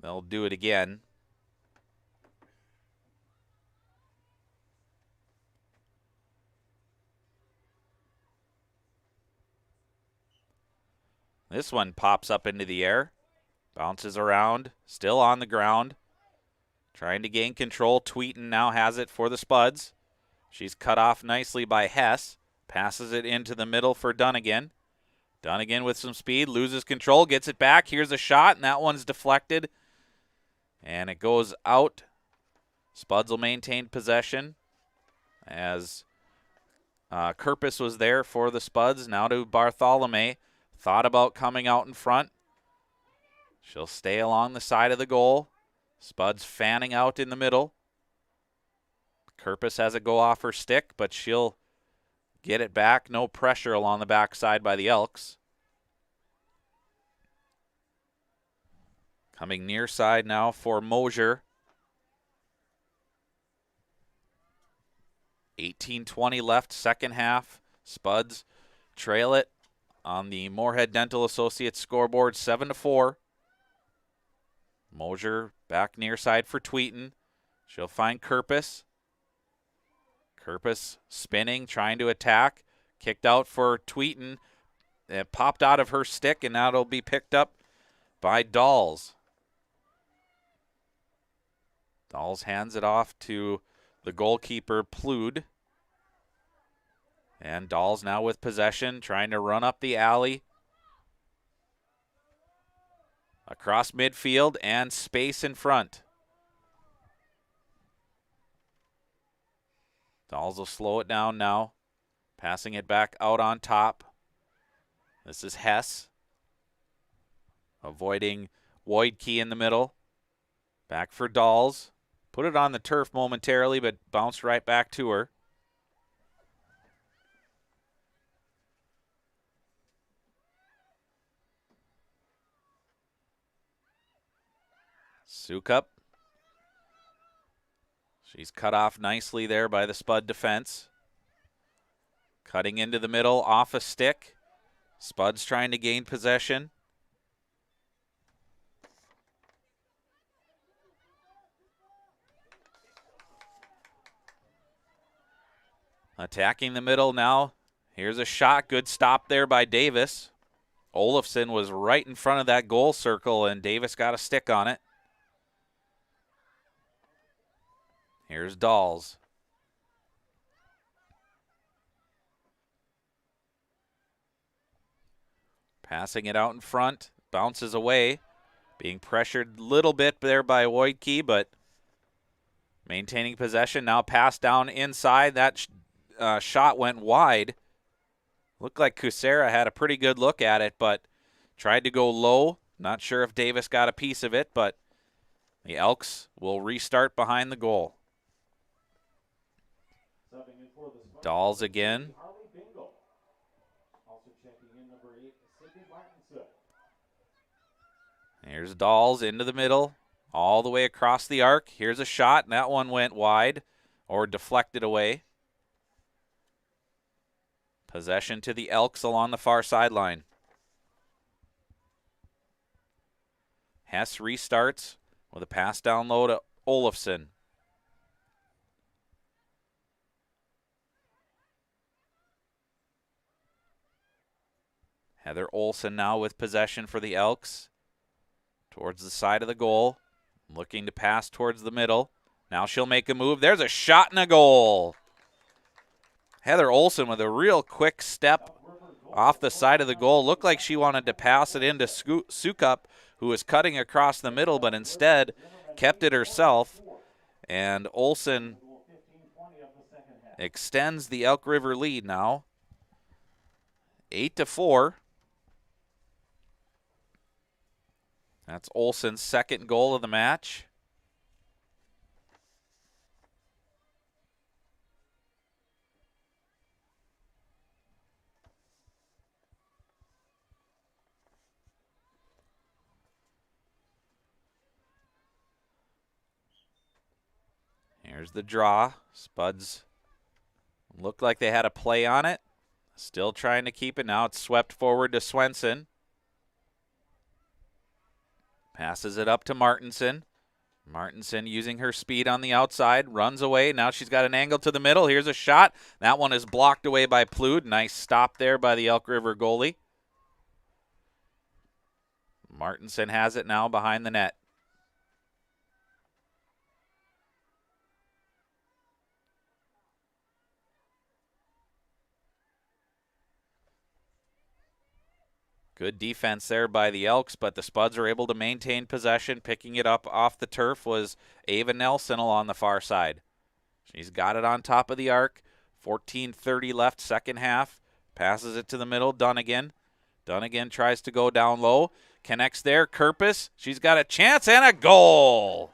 they'll do it again. This one pops up into the air, bounces around, still on the ground, trying to gain control. Tweeten now has it for the Spuds. She's cut off nicely by Hess. Passes it into the middle for Dunnigan. Dunnigan with some speed, loses control, gets it back. Here's a shot, and that one's deflected. And it goes out. Spuds will maintain possession as Kerpis was there for the Spuds. Now to Bartholomew. Thought about coming out in front. She'll stay along the side of the goal. Spuds fanning out in the middle. Kerpis has it go off her stick, but she'll get it back. No pressure along the backside by the Elks. Coming near side now for Mosier. 18:20 left, second half. Spuds trail it on the Moorhead Dental Associates scoreboard, 7-4. Mosier back near side for Tweeten. She'll find Kerpis. Kerpis spinning, trying to attack. Kicked out for Tweeten. It popped out of her stick, and now it'll be picked up by Dolls. Dolls hands it off to the goalkeeper, Plood. And Dolls now with possession, trying to run up the alley. Across midfield and space in front. Dolls will slow it down now. Passing it back out on top. This is Hess. Avoiding Woidke in the middle. Back for Dolls. Put it on the turf momentarily, but bounced right back to her. Sukup. She's cut off nicely there by the Spud defense. Cutting into the middle, off a stick. Spud's trying to gain possession. Attacking the middle now. Here's a shot. Good stop there by Davis. Olafson was right in front of that goal circle, and Davis got a stick on it. Here's Dawes. Passing it out in front. Bounces away. Being pressured a little bit there by Wojtke, but maintaining possession. Now pass down inside. That shot went wide. Looked like Kucera had a pretty good look at it, but tried to go low. Not sure if Davis got a piece of it, but the Elks will restart behind the goal. Dawes again. Here's Dawes into the middle, all the way across the arc. Here's a shot, and that one went wide or deflected away. Possession to the Elks along the far sideline. Hess restarts with a pass down low to Olafson. Heather Olson now with possession for the Elks. Towards the side of the goal. Looking to pass towards the middle. Now she'll make a move. There's a shot and a goal. Heather Olson with a real quick step off the side of the goal. Looked like she wanted to pass it into Sukup, who was cutting across the middle, but instead kept it herself. And Olson extends the Elk River lead now. 8-4. That's Olson's second goal of the match. Here's the draw. Spuds looked like they had a play on it. Still trying to keep it. Now it's swept forward to Swenson. Passes it up to Martinson. Martinson using her speed on the outside. Runs away. Now she's got an angle to the middle. Here's a shot. That one is blocked away by Plood. Nice stop there by the Elk River goalie. Martinson has it now behind the net. Good defense there by the Elks, but the Spuds are able to maintain possession. Picking it up off the turf was Ava Nelson along the far side. She's got it on top of the arc. 14:30 left, second half. Passes it to the middle, Dunnigan. Dunnigan tries to go down low. Connects there, Kerpis. She's got a chance and a goal.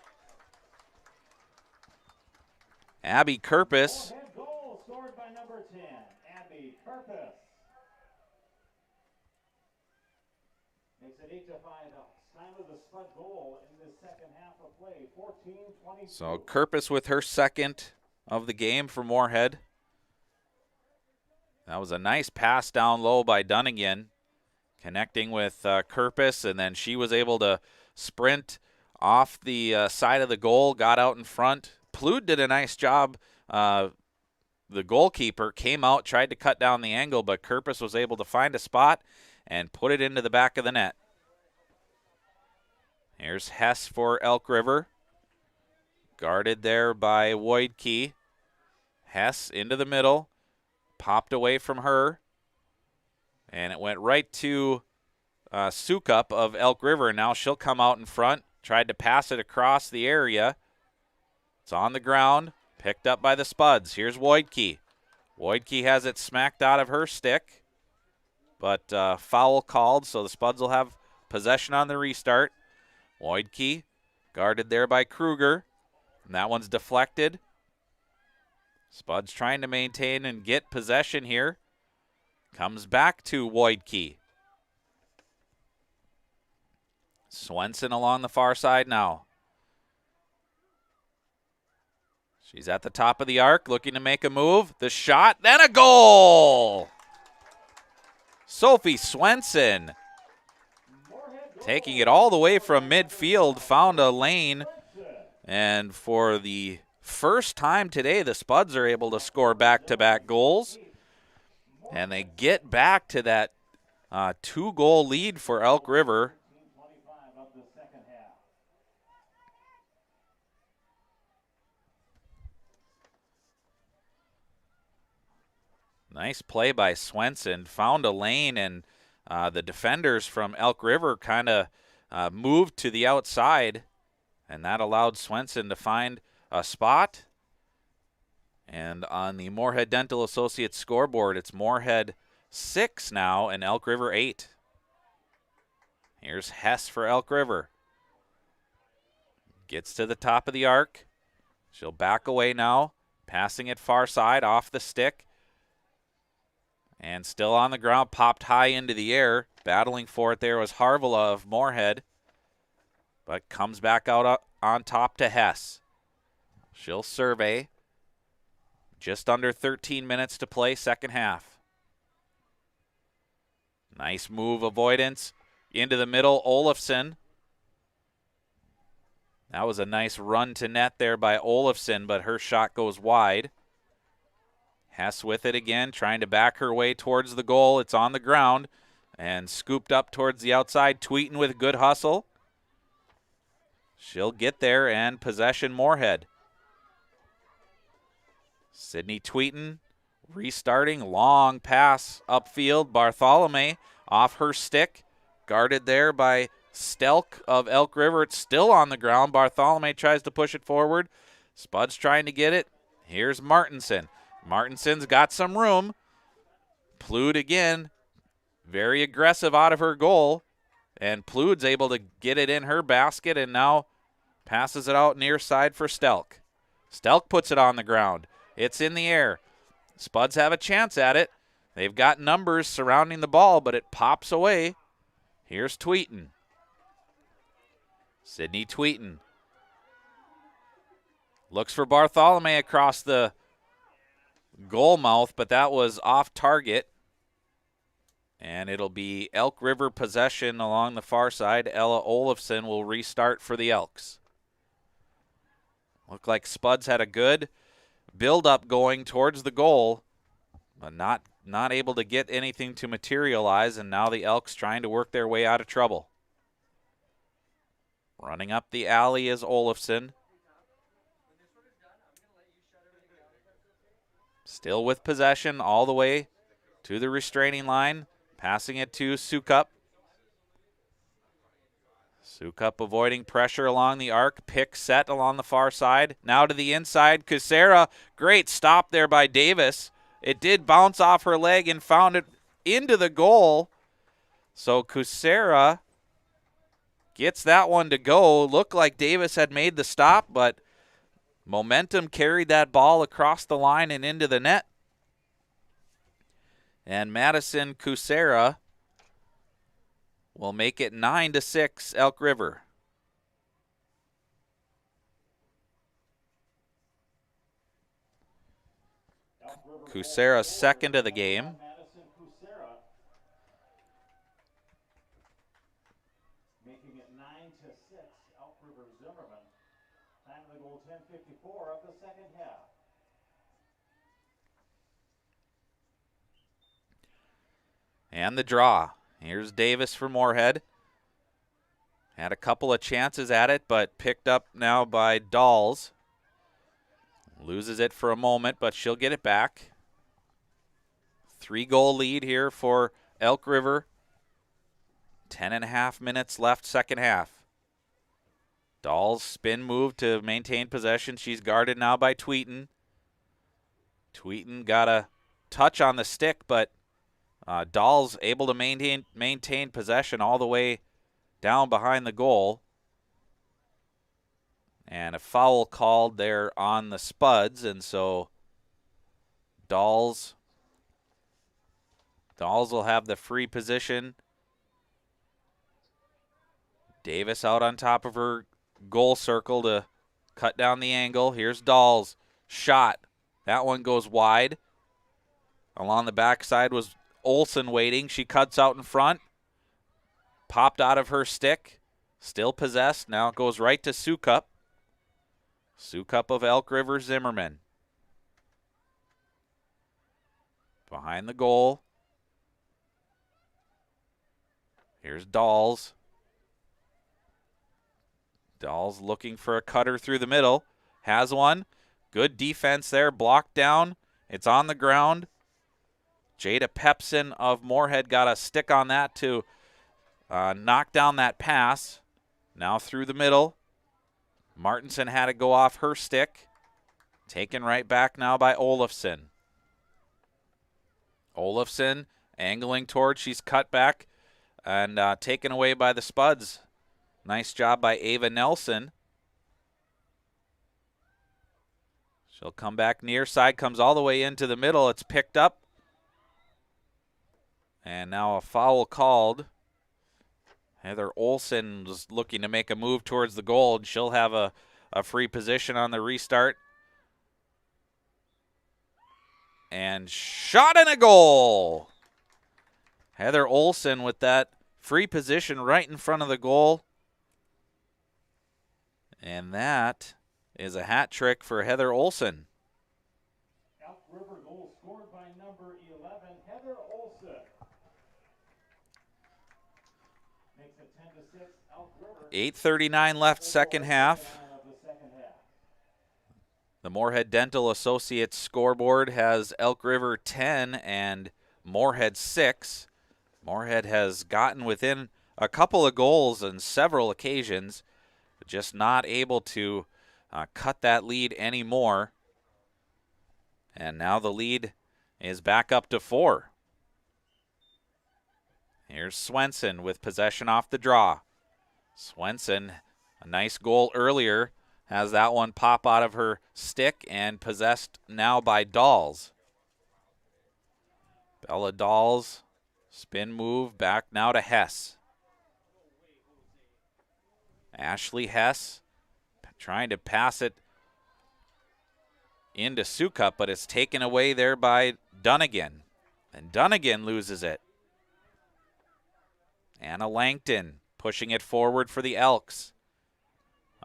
Abby Kerpis. Goal scored by number 10, Abby Kerpis. Makes it 8-5. Time of the Spud goal in the second half of play. 14-22. So Kerpis with her second of the game for Moorhead. That was a nice pass down low by Dunnigan, connecting with Kerpis, and then she was able to sprint off the side of the goal, got out in front. Plood did a nice job. The goalkeeper came out, tried to cut down the angle, but Kerpis was able to find a spot and put it into the back of the net. Here's Hess for Elk River. Guarded there by Wojtke. Hess into the middle. Popped away from her. And it went right to Sukup of Elk River. Now she'll come out in front. Tried to pass it across the area. It's on the ground. Picked up by the Spuds. Here's Wojtke. Wojtke has it smacked out of her stick. But foul called, so the Spuds will have possession on the restart. Wojtke guarded there by Kruger. And that one's deflected. Spuds trying to maintain and get possession here. Comes back to Wojtke. Swenson along the far side now. She's at the top of the arc, looking to make a move. The shot, then a goal! Sophie Swenson taking it all the way from midfield, found a lane, and for the first time today, the Spuds are able to score back-to-back goals, and they get back to that 2-goal lead for Elk River. Nice play by Swenson. Found a lane, and the defenders from Elk River kind of moved to the outside, and that allowed Swenson to find a spot. And on the Moorhead Dental Associates scoreboard, it's Moorhead 6 now and Elk River 8. Here's Hess for Elk River. Gets to the top of the arc. She'll back away now, passing it far side off the stick. And still on the ground, popped high into the air. Battling for it there was Harvilla of Moorhead, but comes back out on top to Hess. She'll survey. Just under 13 minutes to play, second half. Nice move, avoidance. Into the middle, Olafson. That was a nice run to net there by Olafson, but her shot goes wide. Hess with it again, trying to back her way towards the goal. It's on the ground and scooped up towards the outside. Tweeten with good hustle. She'll get there, and possession Moorhead. Sydney Tweeten restarting, long pass upfield. Bartholomew off her stick, guarded there by Stelk of Elk River. It's still on the ground. Bartholomew tries to push it forward. Spud's trying to get it. Here's Martinson. Martinson's got some room. Plood again, very aggressive out of her goal, and Plood's able to get it in her basket and now passes it out near side for Stelk. Stelk puts it on the ground. It's in the air. Spuds have a chance at it. They've got numbers surrounding the ball, but it pops away. Here's Tweeten. Sydney Tweeten looks for Bartholomew across the goal mouth, but that was off target. And it'll be Elk River possession along the far side. Ella Olafson will restart for the Elks. Looked like Spuds had a good build-up going towards the goal, but not able to get anything to materialize, and now the Elks trying to work their way out of trouble. Running up the alley is Olafson. Still with possession all the way to the restraining line. Passing it to Sukup. Sukup avoiding pressure along the arc. Pick set along the far side. Now to the inside. Kucera. Great stop there by Davis. It did bounce off her leg and found it into the goal. So Kucera gets that one to go. Looked like Davis had made the stop, but momentum carried that ball across the line and into the net. And Madison Kucera will make it 9-6 Elk River. Kucera second of the game. Making it 9-6 Elk River Zimmerman. Time of the goal 10:54 of the second half. And the draw. Here's Davis for Moorhead. Had a couple of chances at it, but picked up now by Dawes. Loses it for a moment, but she'll get it back. 3-goal lead here for Elk River. 10.5 minutes left, second half. Dawes spin move to maintain possession. She's guarded now by Tweeten. Tweeten got a touch on the stick, but Dahl's able to maintain possession all the way down behind the goal. And a foul called there on the Spuds, and so Dawes will have the free position. Davis out on top of her goal circle to cut down the angle. Here's Dawes. shot. That one goes wide. Along the backside was Olsen waiting. She cuts out in front. Popped out of her stick. Still possessed. Now it goes right to Sukup. Sukup of Elk River Zimmerman. Behind the goal. Here's Dahls. Dahls looking for a cutter through the middle. Has one. Good defense there. Blocked down. It's on the ground. Jada Pepsin of Moorhead got a stick on that to knock down that pass. Now through the middle. Martinson had to go off her stick. Taken right back now by Olafson. Olafson angling towards. She's cut back and taken away by the Spuds. Nice job by Ava Nelson. She'll come back near side, comes all the way into the middle. It's picked up. And now a foul called. Heather Olsen was looking to make a move towards the goal, and she'll have a free position on the restart. And shot and a goal. Heather Olsen with that free position right in front of the goal. And that is a hat trick for Heather Olsen. Elk River goal scored by number 11, Heather Olsen. Makes it 10-6, Elk River. 8:39 left, second half. The Moorhead Dental Associates scoreboard has Elk River 10 and Moorhead 6. Moorhead has gotten within a couple of goals on several occasions, but just not able to cut that lead anymore. And now the lead is back up to 4. Here's Swenson with possession off the draw. Swenson, a nice goal earlier, has that one pop out of her stick and possessed now by Dahls. Bella Dahls, spin move, back now to Hess. Ashley Hess trying to pass it into Sukup, but it's taken away there by Dunnigan. And Dunnigan loses it. Anna Langton pushing it forward for the Elks.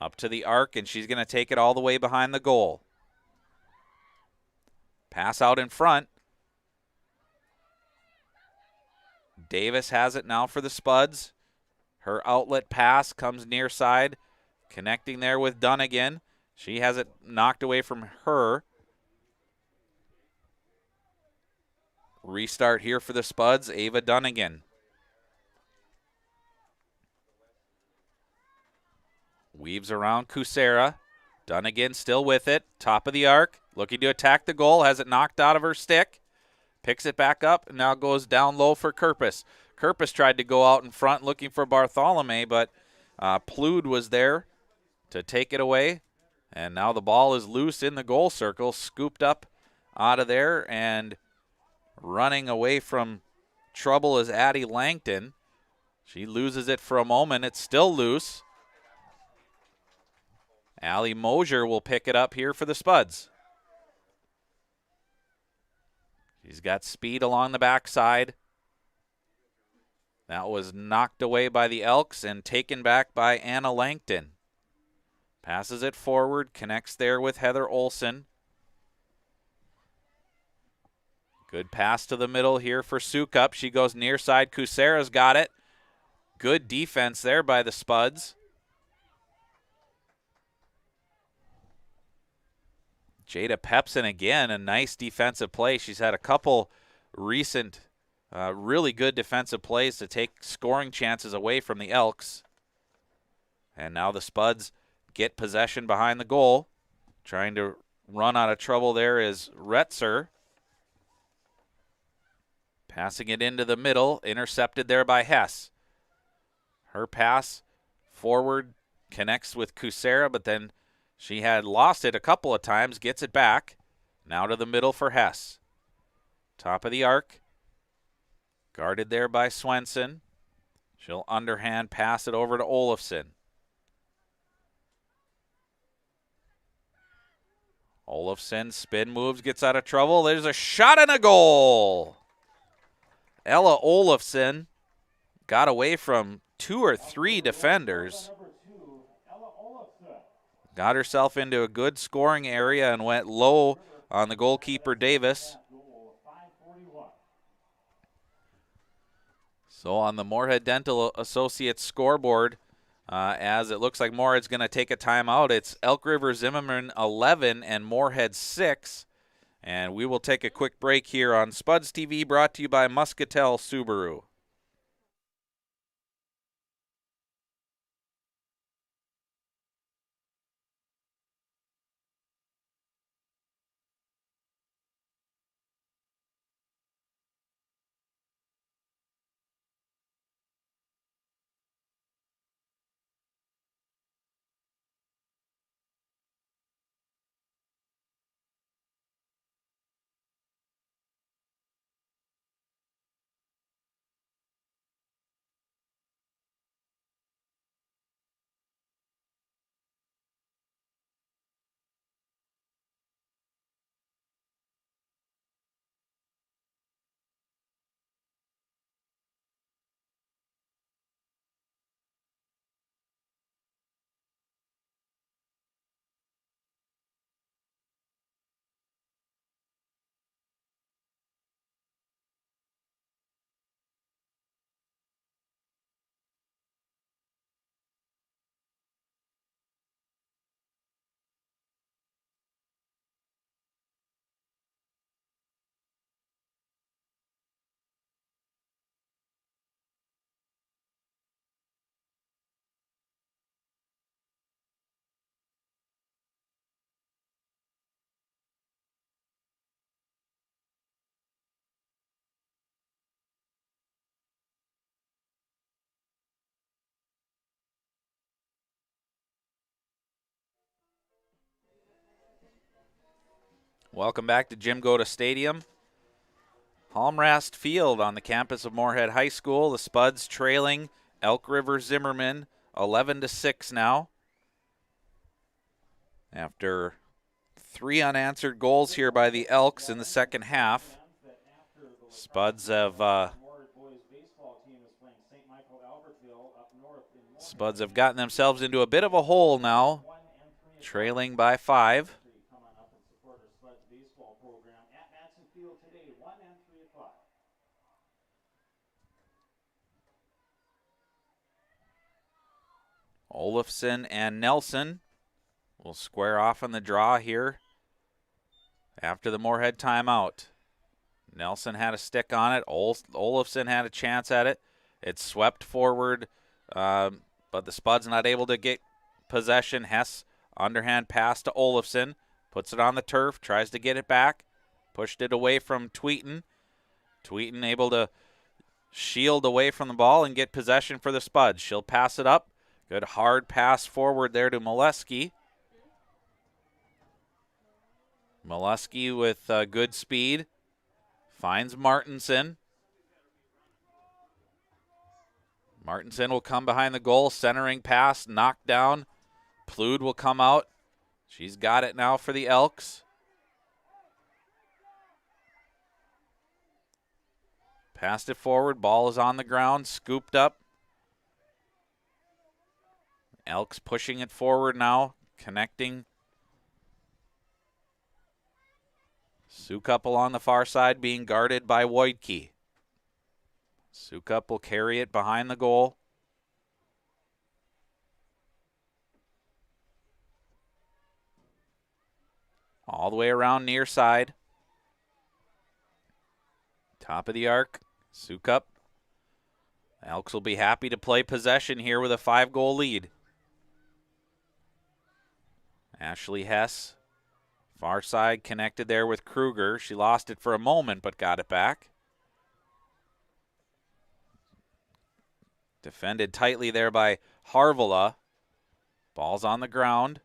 Up to the arc, and she's going to take it all the way behind the goal. Pass out in front. Davis has it now for the Spuds. Her outlet pass comes near side, connecting there with Dunnigan. She has it knocked away from her. Restart here for the Spuds, Ava Dunnigan. Weaves around Kusera. Dunnigan still with it. Top of the arc. Looking to attack the goal. Has it knocked out of her stick. Picks it back up and now goes down low for Kerpus. Kerpus tried to go out in front looking for Bartholomew, but Plude was there to take it away. And now the ball is loose in the goal circle. Scooped up out of there and running away from trouble is Addie Langton. She loses it for a moment. It's still loose. Allie Mosier will pick it up here for the Spuds. She's got speed along the backside. That was knocked away by the Elks and taken back by Anna Langton. Passes it forward, connects there with Heather Olsen. Good pass to the middle here for Sukup. She goes near side. Kusera's got it. Good defense there by the Spuds. Jada Pepsin again, a nice defensive play. She's had a couple recent really good defensive plays to take scoring chances away from the Elks. And now the Spuds get possession behind the goal. Trying to run out of trouble there is Retzer. Passing it into the middle, intercepted there by Hess. Her pass forward connects with Kusera, but then she had lost it a couple of times, gets it back. Now to the middle for Hess. Top of the arc. Guarded there by Swenson. She'll underhand pass it over to Olafson. Olofsson spin moves, gets out of trouble. There's a shot and a goal. Ella Olofsson got away from 2 or 3 defenders. Got herself into a good scoring area and went low on the goalkeeper Davis. So on the Moorhead Dental Associates scoreboard, as it looks like Moorhead's going to take a timeout, it's Elk River Zimmerman 11 and Moorhead 6. And we will take a quick break here on Spuds TV, brought to you by Muscatel Subaru. Welcome back to Jim Goda Stadium. Halmrast Field on the campus of Moorhead High School. The Spuds trailing Elk River Zimmerman 11-6 now. After 3 unanswered goals here by the Elks in the second half. Spuds have gotten themselves into a bit of a hole now, trailing by 5. Olofsson and Nelson will square off on the draw here after the Moorhead timeout. Nelson had a stick on it. Olofsson had a chance at it. It's swept forward, but the Spuds not able to get possession. Hess, underhand pass to Olofsson. Puts it on the turf, tries to get it back. Pushed it away from Tweeten. Tweeten able to shield away from the ball and get possession for the Spuds. She'll pass it up. Good hard pass forward there to Molesky. Molesky with good speed. Finds Martinson. Martinson will come behind the goal. Centering pass, knocked down. Plood will come out. She's got it now for the Elks. Passed it forward. Ball is on the ground. Scooped up. Elks pushing it forward now. Connecting. Sukup along the far side being guarded by Wojtke. Sukup will carry it behind the goal. All the way around near side. Top of the arc. Sukup. Elks will be happy to play possession here with a 5-goal lead. Ashley Hess. Far side connected there with Kruger. She lost it for a moment but got it back. Defended tightly there by Harvela. Ball's on the ground.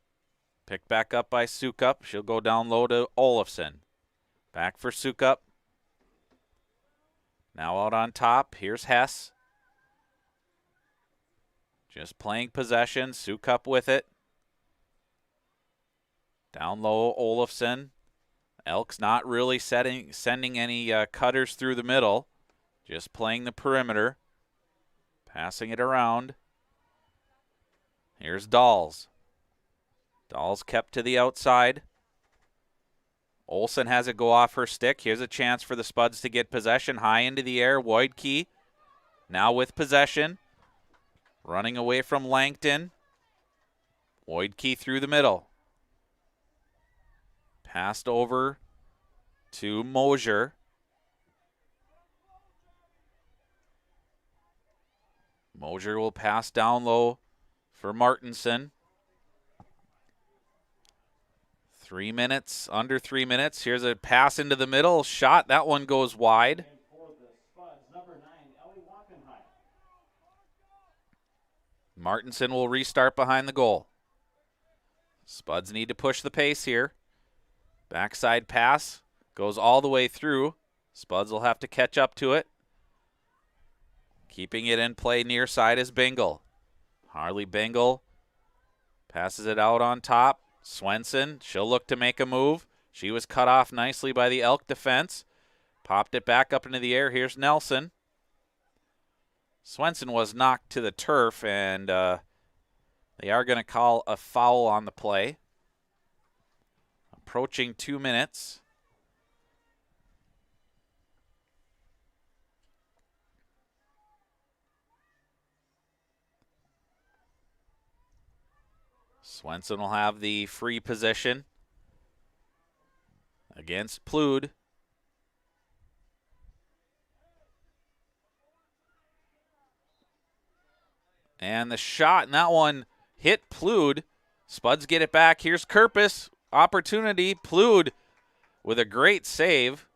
Picked back up by Sukup. She'll go down low to Olofsson. Back for Sukup. Now out on top. Here's Hess. Just playing possession. Sukup with it. Down low, Olafson. Elk's not really sending any cutters through the middle. Just playing the perimeter. Passing it around. Here's Dahls. Dahls kept to the outside. Olsen has it go off her stick. Here's a chance for the Spuds to get possession. High into the air. Woidke now with possession. Running away from Langton. Woidke through the middle. Passed over to Mosier. Mosier will pass down low for Martinson. 3 minutes, under 3 minutes. Here's a pass into the middle. Shot. That one goes wide. Martinson will restart behind the goal. Spuds need to push the pace here. Backside pass goes all the way through. Spuds will have to catch up to it. Keeping it in play near side is Bingle. Harley Bingle passes it out on top. Swenson, she'll look to make a move. She was cut off nicely by the Elk defense. Popped it back up into the air. Here's Nelson. Swenson was knocked to the turf, and they are going to call a foul on the play. Approaching 2 minutes. Swenson will have the free position against Plood. And the shot, and that one hit Plood. Spuds get it back. Here's Kerpus. Opportunity. Plood with a great save.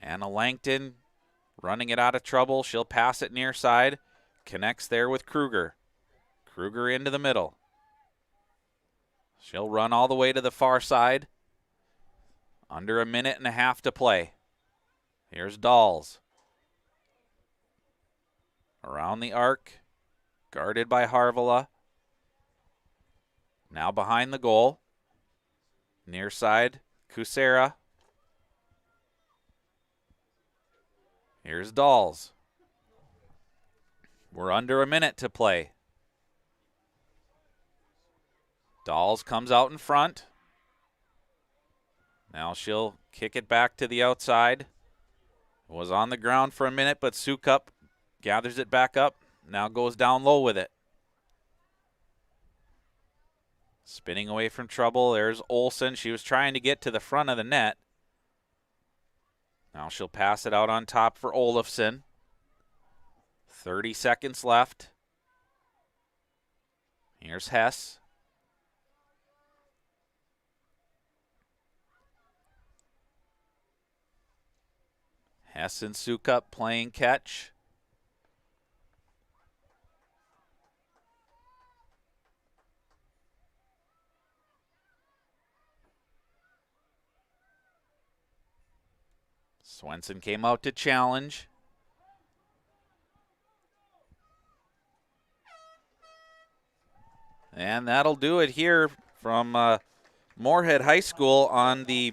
Anna Langton running it out of trouble. She'll pass it near side. Connects there with Kruger. Kruger into the middle. She'll run all the way to the far side. Under a minute and a half to play. Here's Dahls. Around the arc. Guarded by Harvela. Now behind the goal. Near side, Kucera. Here's Dahls. We're under a minute to play. Dahls comes out in front. Now she'll kick it back to the outside. Was on the ground for a minute, but Sukup gathers it back up. Now goes down low with it. Spinning away from trouble. There's Olsen. She was trying to get to the front of the net. Now she'll pass it out on top for Olafson. 30 seconds left. Here's Hess. Hess and Sukup playing catch. Swenson came out to challenge. And that'll do it here from Moorhead High School on the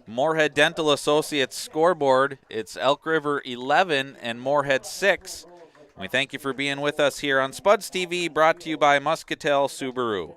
Moorhead Dental Associates scoreboard. It's Elk River 11 and Moorhead 6. We thank you for being with us here on Spuds TV, brought to you by Muscatel Subaru.